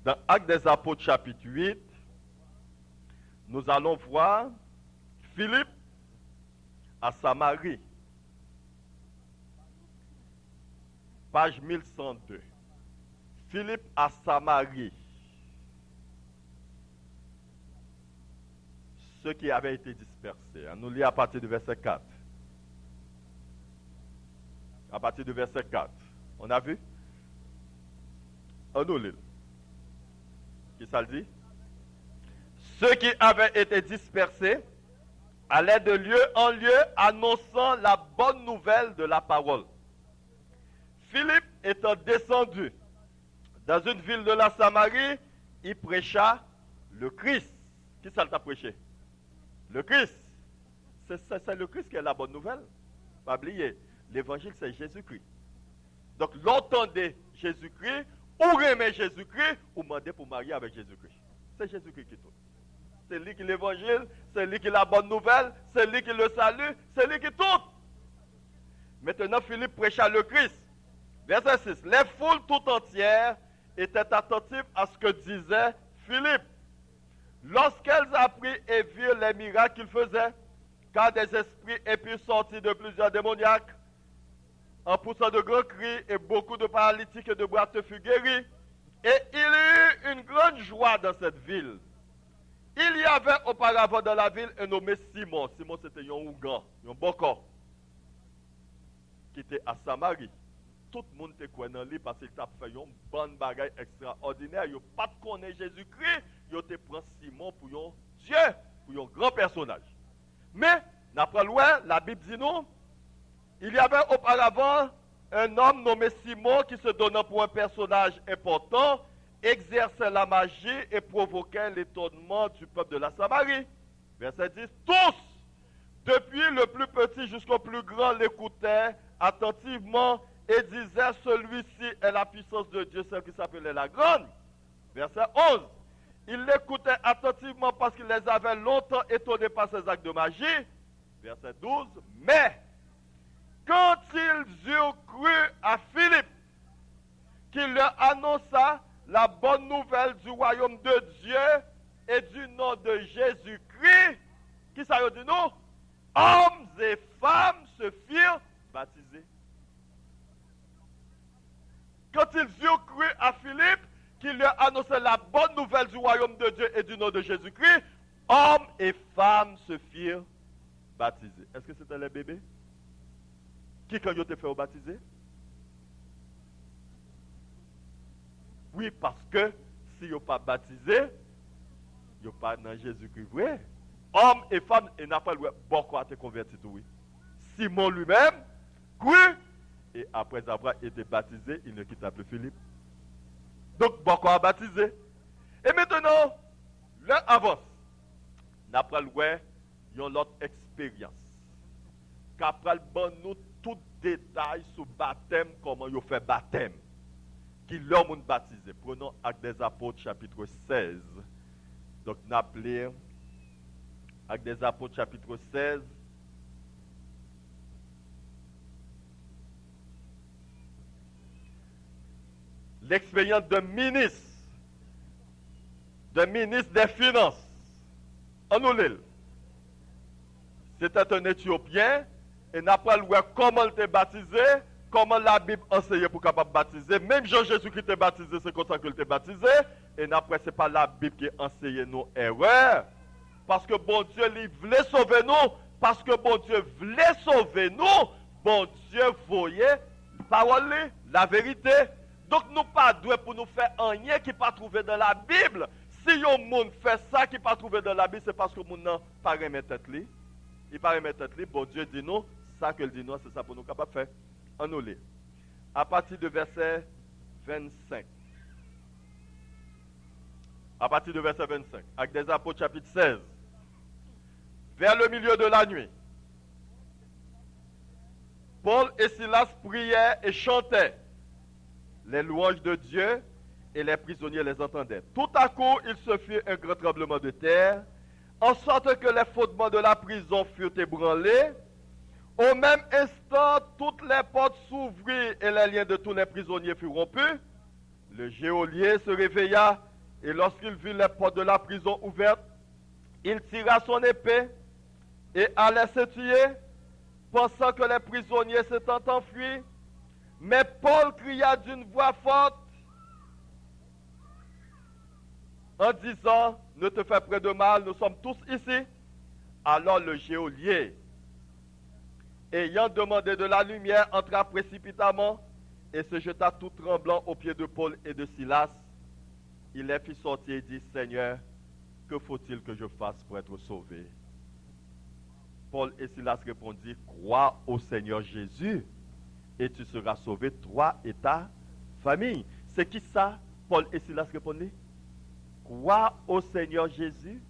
Dans Actes des Apôtres chapitre 8, nous allons voir Philippe à Samarie, page 1102. Philippe à Samarie, ceux qui avaient été dispersés. Nous lisons à partir du verset 4. À partir du verset 4. On a vu? On nous lit. Qui ça le dit? Ceux qui avaient été dispersés allaient de lieu en lieu annonçant la bonne nouvelle de la parole. Philippe étant descendu dans une ville de la Samarie, il prêcha le Christ. Qui ça t'a prêché? Le Christ. C'est le Christ qui est la bonne nouvelle. Pas oublier, l'évangile c'est Jésus-Christ. Donc l'entendez Jésus-Christ, ou remet Jésus-Christ, ou demandez pour marier avec Jésus-Christ. C'est Jésus-Christ qui tout. C'est lui qui est l'évangile, c'est lui qui est la bonne nouvelle, c'est lui qui est le salut, c'est lui qui tout. Maintenant Philippe prêcha le Christ. Verset 6. Les foules tout entières étaient attentives à ce que disait Philippe. Lorsqu'elles apprirent et virent les miracles qu'il faisait, car des esprits impurs sortis de plusieurs démoniaques, en poussant de grands cris, et beaucoup de paralytiques et de boiteux furent guéris, et il y eut une grande joie dans cette ville. Il y avait auparavant dans la ville un nommé Simon. Simon c'était un Ougan, un Boko, qui était à Samarie. Tout le monde te connaît dans lui parce qu'il t'a fait une bonne bagaille extraordinaire. Il n'a pas connu Jésus-Christ, il te prend Simon pour un Dieu, pour un grand personnage. Mais, d'après loin, la Bible dit nous, il y avait auparavant un homme nommé Simon qui se donnait pour un personnage important, exerçait la magie et provoquait l'étonnement du peuple de la Samarie. Verset 10, tous, depuis le plus petit jusqu'au plus grand, l'écoutaient attentivement et disait, celui-ci est la puissance de Dieu, celle qui s'appelait la grande. Verset 11. Il l'écoutait attentivement parce qu'il les avait longtemps étonnés par ses actes de magie. Verset 12. Mais, quand ils eurent cru à Philippe, qu'il leur annonça la bonne nouvelle du royaume de Dieu et du nom de Jésus-Christ, qui ça veut dire nous? Hommes et femmes se firent baptisés. Quand ils eurent cru à Philippe, qui leur annonçait la bonne nouvelle du royaume de Dieu et du nom de Jésus-Christ, hommes et femmes se firent baptisés. Est-ce que c'était les bébés? Qui quand ils ont été fait baptiser? Oui, parce que si ils n'ont pas baptisé, ils n'ont pas dans Jésus-Christ vrai. Hommes et femmes, et n'a pas le beaucoup à te convertir, oui. Simon lui-même, crut, et après avoir été baptisé, il ne quitta plus Philippe. Donc, beaucoup a baptisé. Et maintenant, l'un avance. N'après le yon l'autre expérience. Qu'après bon nous tout détail sur baptême, comment yon fait baptême. Qui l'homme moun baptisé. Prenons Actes des Apôtres chapitre 16. Donc nous appelons Actes des Apôtres chapitre 16. L'expérience d'un ministre des Finances. En nous l'île. C'était un Éthiopien, et n'a pas vu comment il était baptisé, comment la Bible enseignait pour capable baptiser. Même Jean-Jésus qui était baptisé, c'est comme ça qu'il était baptisé. Et après, ce n'est pas la Bible qui enseigne nos erreurs. Parce que bon Dieu, il voulait sauver nous. Parce que bon Dieu voulait sauver nous. Bon Dieu voyait la parole, la vérité. Donc nous pas doués pour nous faire rien qui pas trouvé dans la Bible. Si un monde fait ça qui pas trouvé dans la Bible, c'est parce que mon n'a pas remis tête li. Il pas remis tête li. Bon Dieu dit nous, ça que dit nous, c'est ça pour nous capable faire. En nous lire. À partir de verset 25. À partir de verset 25. Actes des Apôtres chapitre 16. Vers le milieu de la nuit, Paul et Silas priaient et chantaient les louanges de Dieu, et les prisonniers les entendaient. Tout à coup, il se fit un grand tremblement de terre, en sorte que les fondements de la prison furent ébranlés. Au même instant, toutes les portes s'ouvrirent et les liens de tous les prisonniers furent rompus. Le geôlier se réveilla, et lorsqu'il vit les portes de la prison ouvertes, il tira son épée et allait se tuer, pensant que les prisonniers s'étant enfuis. Mais Paul cria d'une voix forte en disant, ne te fais pas de mal, nous sommes tous ici. Alors le geôlier, ayant demandé de la lumière, entra précipitamment et se jeta tout tremblant aux pieds de Paul et de Silas. Il les fit sortir et dit, Seigneur, que faut-il que je fasse pour être sauvé? Paul et Silas répondirent, crois au Seigneur Jésus et tu seras sauvé, toi et ta famille. C'est qui ça? Paul et Silas répondaient, crois au Seigneur Jésus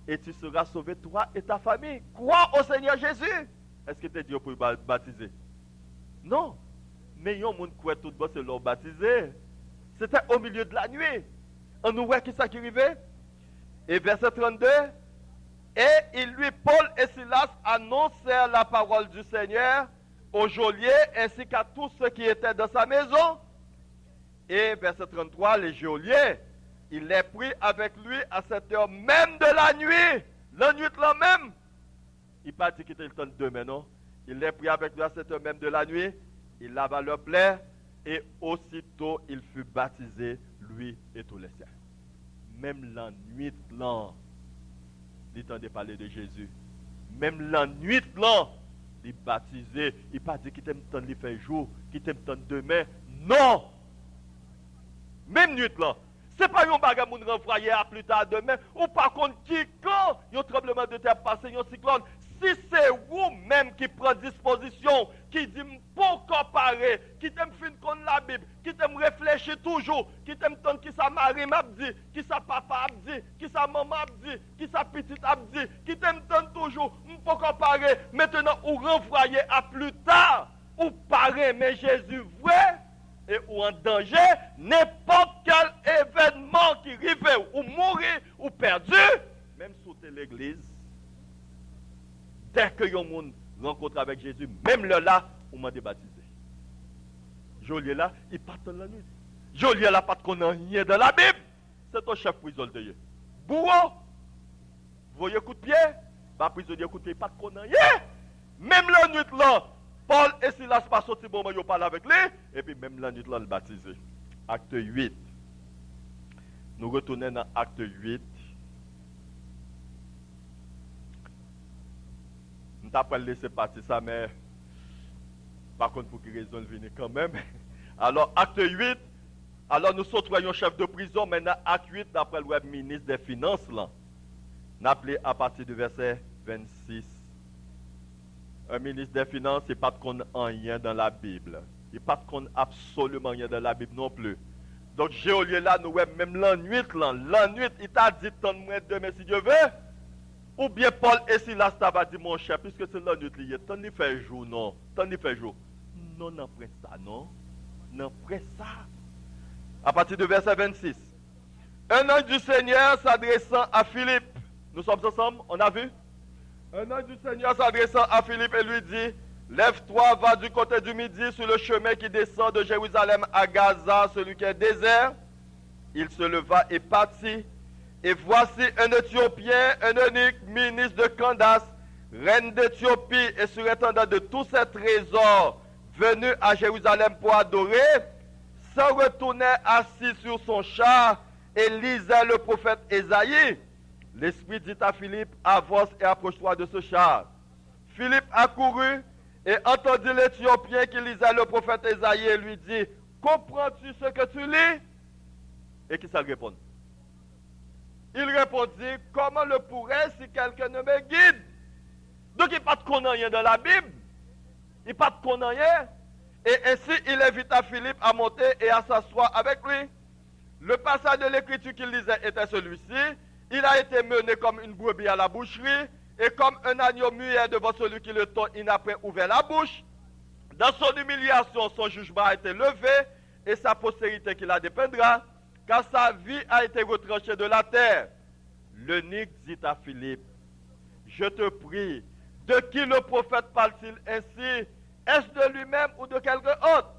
et tu seras sauvé, toi et ta famille. Crois au Seigneur Jésus. Est-ce que tu es Dieu pour baptiser? Non. Mais il y a un monde qui tout bon, c'est leur baptisé. C'était au milieu de la nuit. On nous voit qui ça qui arrivait. Et verset 32. Et il lui, Paul et Silas, annoncèrent la parole du Seigneur au geôlier ainsi qu'à tous ceux qui étaient dans sa maison. Et verset 33, les geôliers, il les prit avec lui à cette heure même de la nuit. La nuit là même. Il pas dit qu'il était le temps de demain, non. Il les prit avec lui à cette heure même de la nuit. Il lava leurs plaies et aussitôt il fut baptisé, lui et tous les siens. Même la nuit là, il tendait parler de Jésus. Même la nuit là, il baptisé. Il pas dit qu'il t'aime tant de faire jour, qu'il t'aime tant demain. Non! Même nuit là. C'est pas un bagage moun renvoyer à plus tard demain. Ou par contre, qui quand un tremblement de terre passé, un cyclone, si c'est vous-même qui prend disposition, qui dit pourquoi parer, qui t'aime fin contre la Bible, qui t'aime réfléchir toujours, qui t'aime tant qui sa mari m'a dit, qui sa papa a dit, qui sa maman a dit, qui sa petite a dit, qui t'aime tant toujours, pourquoi parer, maintenant ou renvoyer à plus tard, ou parer, mais Jésus vrai, et ou en danger, n'importe quel événement qui arrive, ou mourir, ou perdu, même sauter l'église, dès que yon monde rencontre avec Jésus, même là, on m'a débaptisé. Joliet là, il part dans la nuit. Joliet là, pas de connaît rien dans la Bible. C'est ton chef prisonnier de Dieu. Bourreau, vous voyez coup de pied, bah prisonnier coup de pied, pas de connaît rien. Même la nuit là, Paul et Silas pas sorti bon, ils parlent avec lui, et puis même la nuit là, le baptisé. Acte 8. Nous retournons dans Acte 8. Nous n'avons pas laissé partir ça, mais par contre, pour quelle raison il venait quand même. Alors, acte 8, alors nous sommes un chef de prison, maintenant, acte 8, d'après le ministre des Finances, là, nous appelé à partir du verset 26. Un ministre des Finances, il n'est pas de connaître rien dans la Bible. Il n'est pas de connaître absolument rien dans la Bible non plus. Donc, Géolier là, nous, même la nuit, il t'a dit, tant de demain si Dieu veut. Ou bien Paul et Silas t'ava dit, mon cher, puisque c'est là nous lié, t'en y fait jour, non. T'en y fait jour. Non, non, après ça, non. Non, après ça. À partir de verset 26. Un ange du Seigneur s'adressant à Philippe. Nous sommes ensemble, on a vu? Un ange du Seigneur s'adressant à Philippe et lui dit, lève-toi, va du côté du midi sur le chemin qui descend de Jérusalem à Gaza, celui qui est désert. Il se leva et partit. Et voici un Éthiopien, un eunuque, ministre de Candace, reine d'Éthiopie et surintendant de tous ses trésors, venu à Jérusalem pour adorer, s'en retournait assis sur son char et lisait le prophète Ésaïe. L'Esprit dit à Philippe, avance et approche-toi de ce char. Philippe accourut et entendit l'Éthiopien qui lisait le prophète Ésaïe et lui dit, comprends-tu ce que tu lis? Et qui ça répond? Il répondit, comment le pourrais si quelqu'un ne me guide? Donc il n'est pas de connaître rien dans la Bible. Il n'est pas de connaître rien. Et ainsi il invita Philippe à monter et à s'asseoir avec lui. Le passage de l'écriture qu'il lisait était celui-ci. Il a été mené comme une brebis à la boucherie, et comme un agneau muet devant celui qui le tond, il n'a point ouvert la bouche. Dans son humiliation, son jugement a été levé, et sa postérité qui la dépendra, car sa vie a été retranchée de la terre. L'eunuque dit à Philippe, je te prie, de qui le prophète parle-t-il ainsi? Est-ce de lui-même ou de quelqu'un autre?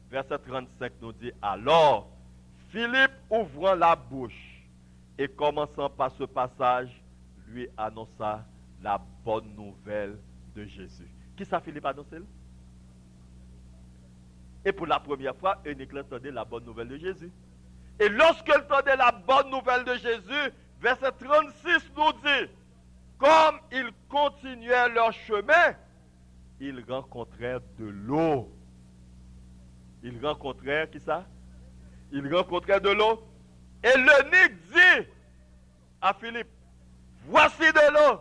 Verset 35 nous dit, alors, Philippe ouvrant la bouche et commençant par ce passage, lui annonça la bonne nouvelle de Jésus. Qui ça Philippe annonçait? Et pour la première fois, eunuque entendait la bonne nouvelle de Jésus. Et lorsqu'il entendait la bonne nouvelle de Jésus, verset 36 nous dit, comme ils continuaient leur chemin, ils rencontrèrent de l'eau. Ils rencontrèrent, qui ça? Ils rencontrèrent de l'eau. Et l'eunuque dit à Philippe, voici de l'eau.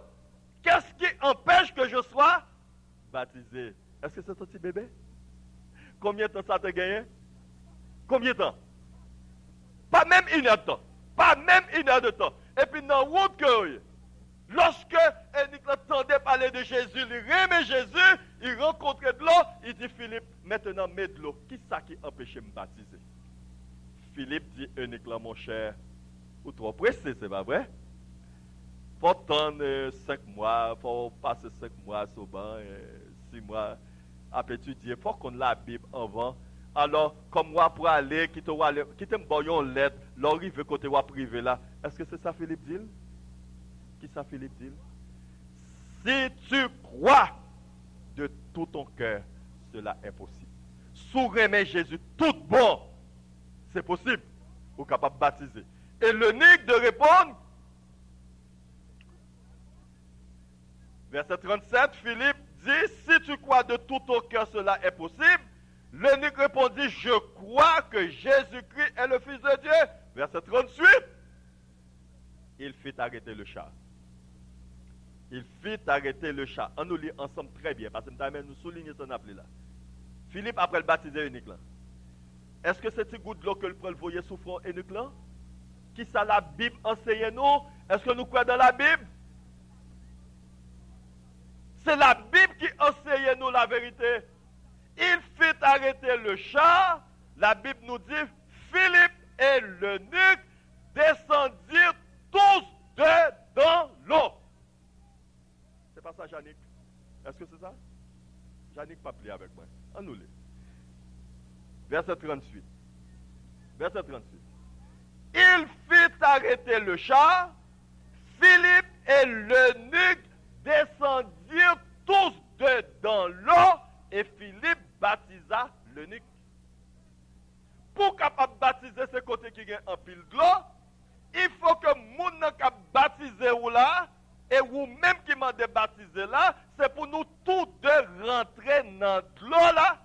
Qu'est-ce qui empêche que je sois baptisé? Est-ce que c'est ton petit bébé? Combien de temps ça t'a gagné? Combien de temps? Pas même une heure de temps. Pas même une heure de temps. Et puis dans la route que lorsque Eunuque entendait parler de Jésus, il aimait Jésus, il rencontrait de l'eau, il dit Philippe, maintenant mets de l'eau. Qui ça qui empêchait de me baptiser? Philippe dit Eunuque là, mon cher, ou trop pressé, c'est pas vrai? Faut attendre 5 mois, faut passer 5 mois sur banc, 6 mois à étudier, faut qu'on la Bible avant. Alors, comme moi pour aller, qui te me une lettre, l'arrive côté wa privé là. Est-ce que c'est ça Philippe dit? Qui ça Philippe dit? Si tu crois de tout ton cœur, cela est possible. Sous remet Jésus tout bon, c'est possible. Vous êtes capable de baptiser. Et l'eunuque de répondre, verset 37, Philippe dit, si tu crois de tout ton cœur, cela est possible. L'eunuque répondit, je crois que Jésus-Christ est le Fils de Dieu. Verset 38, il fit arrêter le char. Il fit arrêter le char. On nous lit ensemble très bien, parce que nous soulignons son appel là. Philippe, après le baptisé eunuque là, est-ce que c'est ce goût de l'eau que le prend le voyer souffrant eunuque là? Qui ça la Bible enseigne nous? Est-ce que nous croyons dans la Bible? C'est la Bible qui enseigne nous la vérité. Il fit arrêter le char. La Bible nous dit, Philippe et l'eunuque descendirent tous deux dans l'eau. C'est pas ça, Yannick? Est-ce que c'est ça? Yannick pas plié avec moi. On nous lit. Verset 38. Verset 38. Il fit arrêter le char. Philippe et l'eunuque descendirent tous deux dans l'eau et Philippe baptisa l'eunuque. Pour capable baptiser ce côté qui est en pile de l'eau, il faut que moun nan k'ap baptiser ou là et ou même qui m'a baptiser là, c'est pour nous tous deux rentrer dans l'eau là.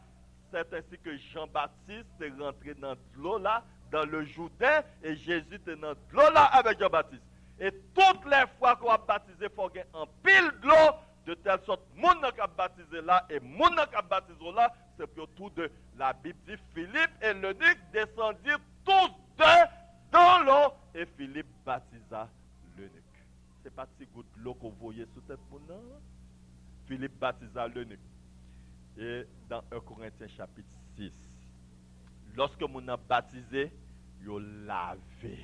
C'est ainsi que Jean-Baptiste est rentré dans l'eau là, dans le Jourdain, et Jésus est dans l'eau là avec Jean-Baptiste. Et toutes les fois qu'on a baptisé, il faut qu'il y ait un pile de l'eau, de telle sorte, moun qui a baptisé là, et moun qui a baptisé là, c'est pour tout de la Bible dit, Philippe et l'eunuque descendirent tous deux dans l'eau, et Philippe baptisa l'eunuque. c'est pas petit goutte l'eau qu'on voyait sous tête pour non. Philippe baptisa l'eunuque. Et dans 1 Corinthiens chapitre 6, lorsque mon a baptisé, yo lavé.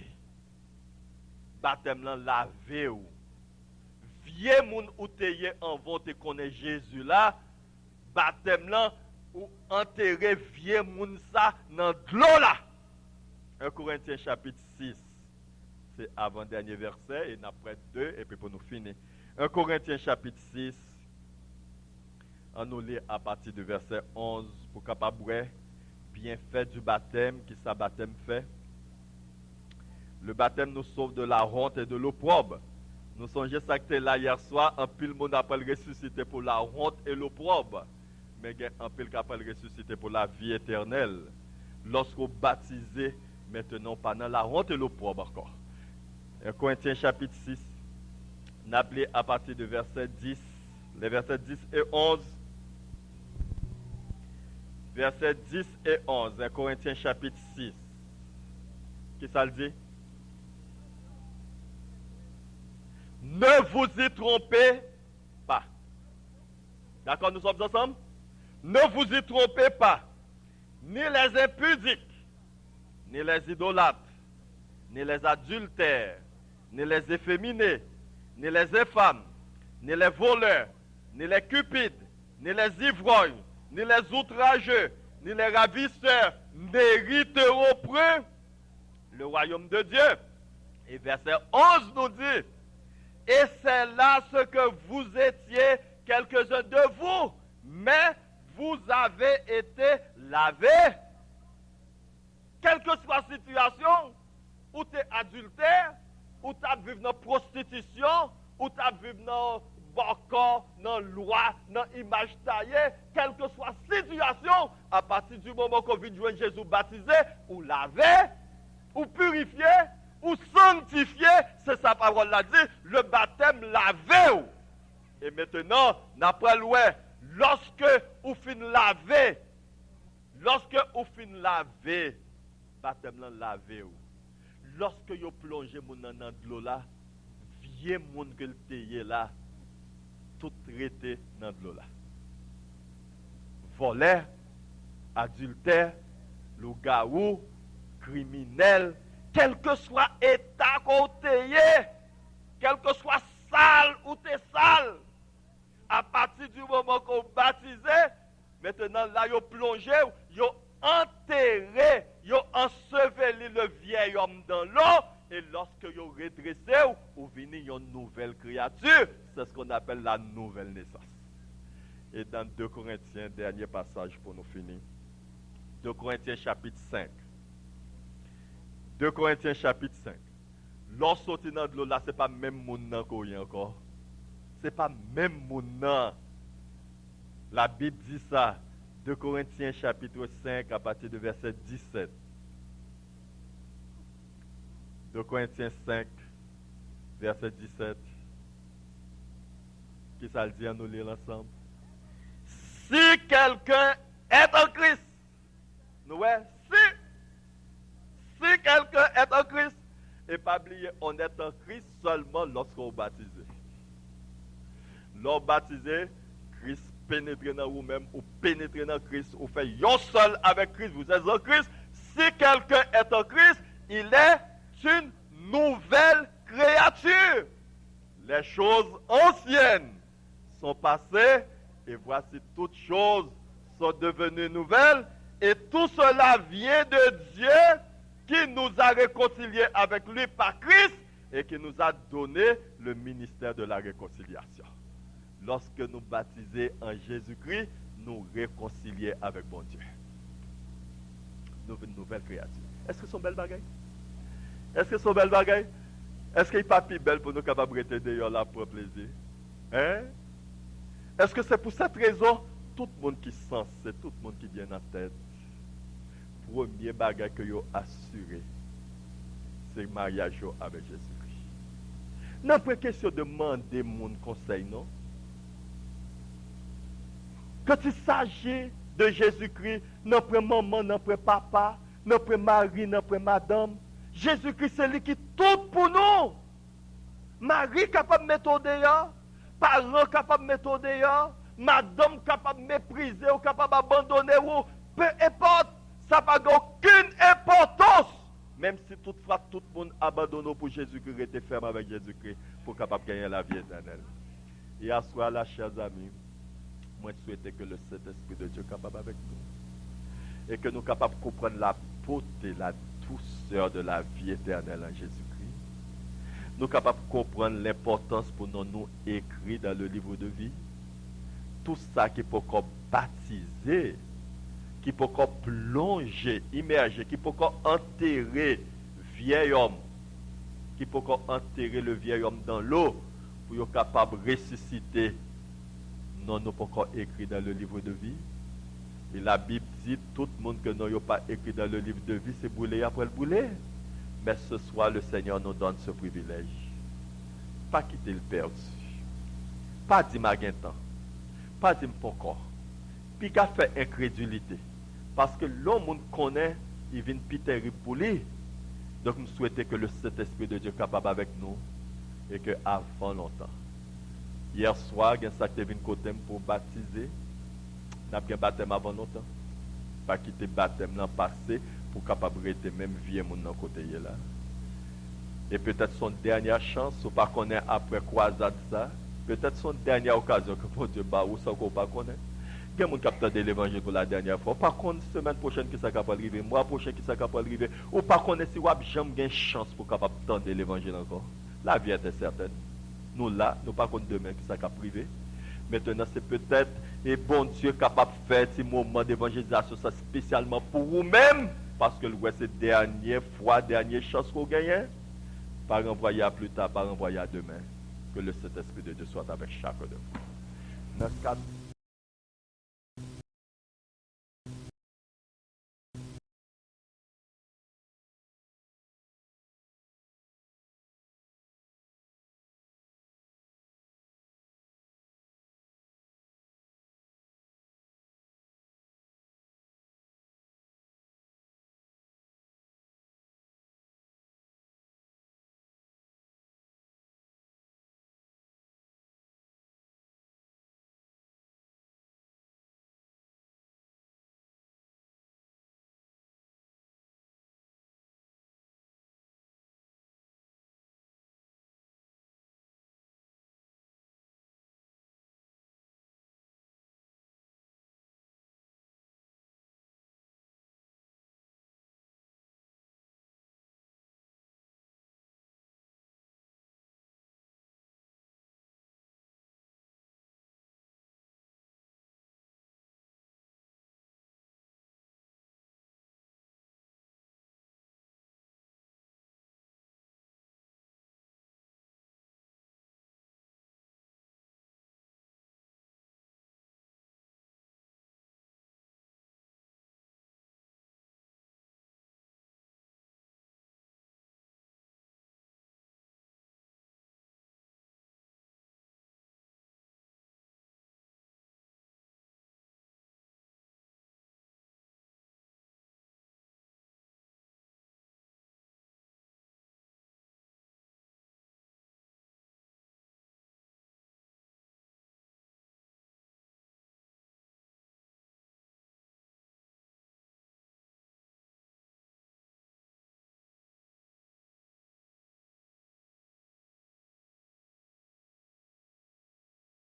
Baptême là lavé ou. Vieux moun ou teye en vont te connaît Jésus là, baptême là ou enterrer vieux moun ça dans de l'eau là. 1 Corinthiens chapitre 6. C'est avant-dernier verset, et après 2, et puis pour nous finir. 1 Corinthiens chapitre 6, on nous lit à partir du verset 11, pour capable bien fait du baptême, qui ça baptême fait. Le baptême nous sauve de la honte et de l'opprobre. Nous songeons ça que là hier soir, un pile monde appelle ressuscité pour la honte et l'opprobre. Mais il y a un pile qui appelle ressuscité pour la vie éternelle. Lorsqu'on baptisé, maintenant pas dans la honte et l'opprobre encore. 1 Corinthiens chapitre 6, n'appelé à partir du verset 10, les versets 10 et 11. Versets 10 et 11, 1 Corinthiens chapitre 6. Qui ça le dit? Ne vous y trompez pas. D'accord, nous sommes ensemble? Ne vous y trompez pas. Ni les impudiques, ni les idolâtres, ni les adultères, ni les efféminés, ni les infâmes, ni les voleurs, ni les cupides, ni les ivrognes, ni les outrageux, ni les ravisseurs n'hériteront point le royaume de Dieu. Et verset 11 nous dit, et c'est là ce que vous étiez quelques-uns de vous, mais vous avez été lavés. Quelle que soit la situation, ou tu es adultère, ou tu as vécu dans la prostitution, ou tu as vécu dans corps, dans la loi, dans l'image taillée, quelle que soit la situation, à partir du moment qu'on vient de joindre Jésus baptisé, ou lavé, ou purifié, ou sanctifié, c'est sa parole l'a dit, le baptême lavé. Et maintenant, n'après loin, lorsque vous fin lavé, baptême là lavé. Lorsque vous plongez mon dans de l'eau là, vieux monde que le teye là, tout traité dans de l'eau là. Voleur, adultère, loup-garou, criminel, quel que soit état qu'on teye, quel que soit sale ou t'es sale, à partir du moment qu'on baptisé, maintenant là, vous plongez, vous enterré, vous enseveli le vieil homme dans l'eau, et lorsque vous redressez, vous venez une nouvelle créature. C'est ce qu'on appelle la nouvelle naissance. Et dans 2 Corinthiens, dernier passage pour nous finir. 2 Corinthiens chapitre 5. 2 Corinthiens chapitre 5. Lorsque sorti dans de l'eau là, ce n'est pas même mon qu'on y encore. Ce n'est pas même mon. La Bible dit ça. 2 Corinthiens chapitre 5 à partir du verset 17. 2 Corinthiens 5, verset 17. Qui ça le dit à nous lire ensemble? Si quelqu'un est en Christ, nous si quelqu'un est en Christ, et pas oublier, on est en Christ seulement lorsqu'on est baptisé. Lorsqu'on baptisé, Christ pénétre dans vous-même, ou pénétre dans Christ, ou fait yon seul avec Christ, vous êtes en Christ. Si quelqu'un est en Christ, il est une nouvelle créature. Les choses anciennes sont passées, et voici toutes choses sont devenues nouvelles, et tout cela vient de Dieu qui nous a réconciliés avec lui par Christ et qui nous a donné le ministère de la réconciliation. Lorsque nous baptisons en Jésus-Christ, nous réconcilions avec bon Dieu. Nous sommes une nouvelle créature. Est-ce que c'est une belle bagaille? Est-ce que c'est une belle bagaille? Est-ce qu'il n'est pas plus belle pour nous capables de rester là pour plaisir? Hein? Est-ce que c'est pour cette raison, tout le monde qui sent, c'est tout le monde qui vient en tête? Premier bagage que vous assuré, c'est le mariage avec Jésus-Christ. N'a pas question de demander mon conseil, non? Quand il s'agit de Jésus-Christ, non pas maman, non pas papa, non pas mari, non pas madame, Jésus-Christ c'est lui qui tout pour nous. Marie capable de mettre dehors, parents capable de mettre dehors, madame capable de mépriser ou capable d'abandonner ou peu importe, ça n'a pas aucune importance. Même si toutefois tout le monde abandonne pour Jésus-Christ, était ferme avec Jésus-Christ pour capable de gagner la vie éternelle. Et à soi là, chers amis, moi je souhaite que le Saint-Esprit de Dieu soit capable avec nous. Et que nous soyons capables de comprendre la beauté, la douceur de la vie éternelle en Jésus-Christ. Nous sommes capables de comprendre l'importance pour nous écrit dans le livre de vie. Tout ça qui peut encore baptiser, qui peut encore plonger, immerger, qui peut encore enterrer vieil homme, qui peut encore enterrer le vieil homme dans l'eau pour être capable de ressusciter. Non, nous pas encore écrit dans le livre de vie. Et la Bible dit, tout le monde que nous n'avons pas écrit dans le livre de vie, c'est brûlé après le brûler. Mais ce soir, le Seigneur nous donne ce privilège. Pas quitter le perdu. Pas dire maguintan. Pas dire pas encore. Puis qu'a fait incrédulité. Parce que l'homme connaît, il vient plus terrible pour lui. Donc, nous souhaitons que le Saint-Esprit de Dieu soit capable avec nous. Et que avant longtemps. Hier soir, il y a un qui vient côté pour baptiser. Nous avons un baptême avant longtemps. Pas quitter le baptême l'an passé pour capable de rester même vieux monde dans côté là. Et peut-être son dernière chance, ou pas connaître après croisade ça, peut-être son dernière occasion que pour Dieu bat ou ça qu'on pas connaître. Il y a des gens qui ont entendu l'évangile pour la dernière fois. Par contre, semaine prochaine qui ça capable arriver, mois prochain qui ça capable arriver, ou par contre si vous avez jamais chance pour capable entendre l'évangile encore. La vie est certaine. Nous là, nous pas contre demain qui ça capable privé. Maintenant, c'est peut-être, et bon Dieu capable de faire ce moment d'évangélisation ça spécialement pour vous-même, parce que c'est la dernière fois, dernière chance qu'on gagne. Pas renvoyer à plus tard, pas renvoyer à demain. Que le Saint-Esprit de Dieu soit avec chacun de vous.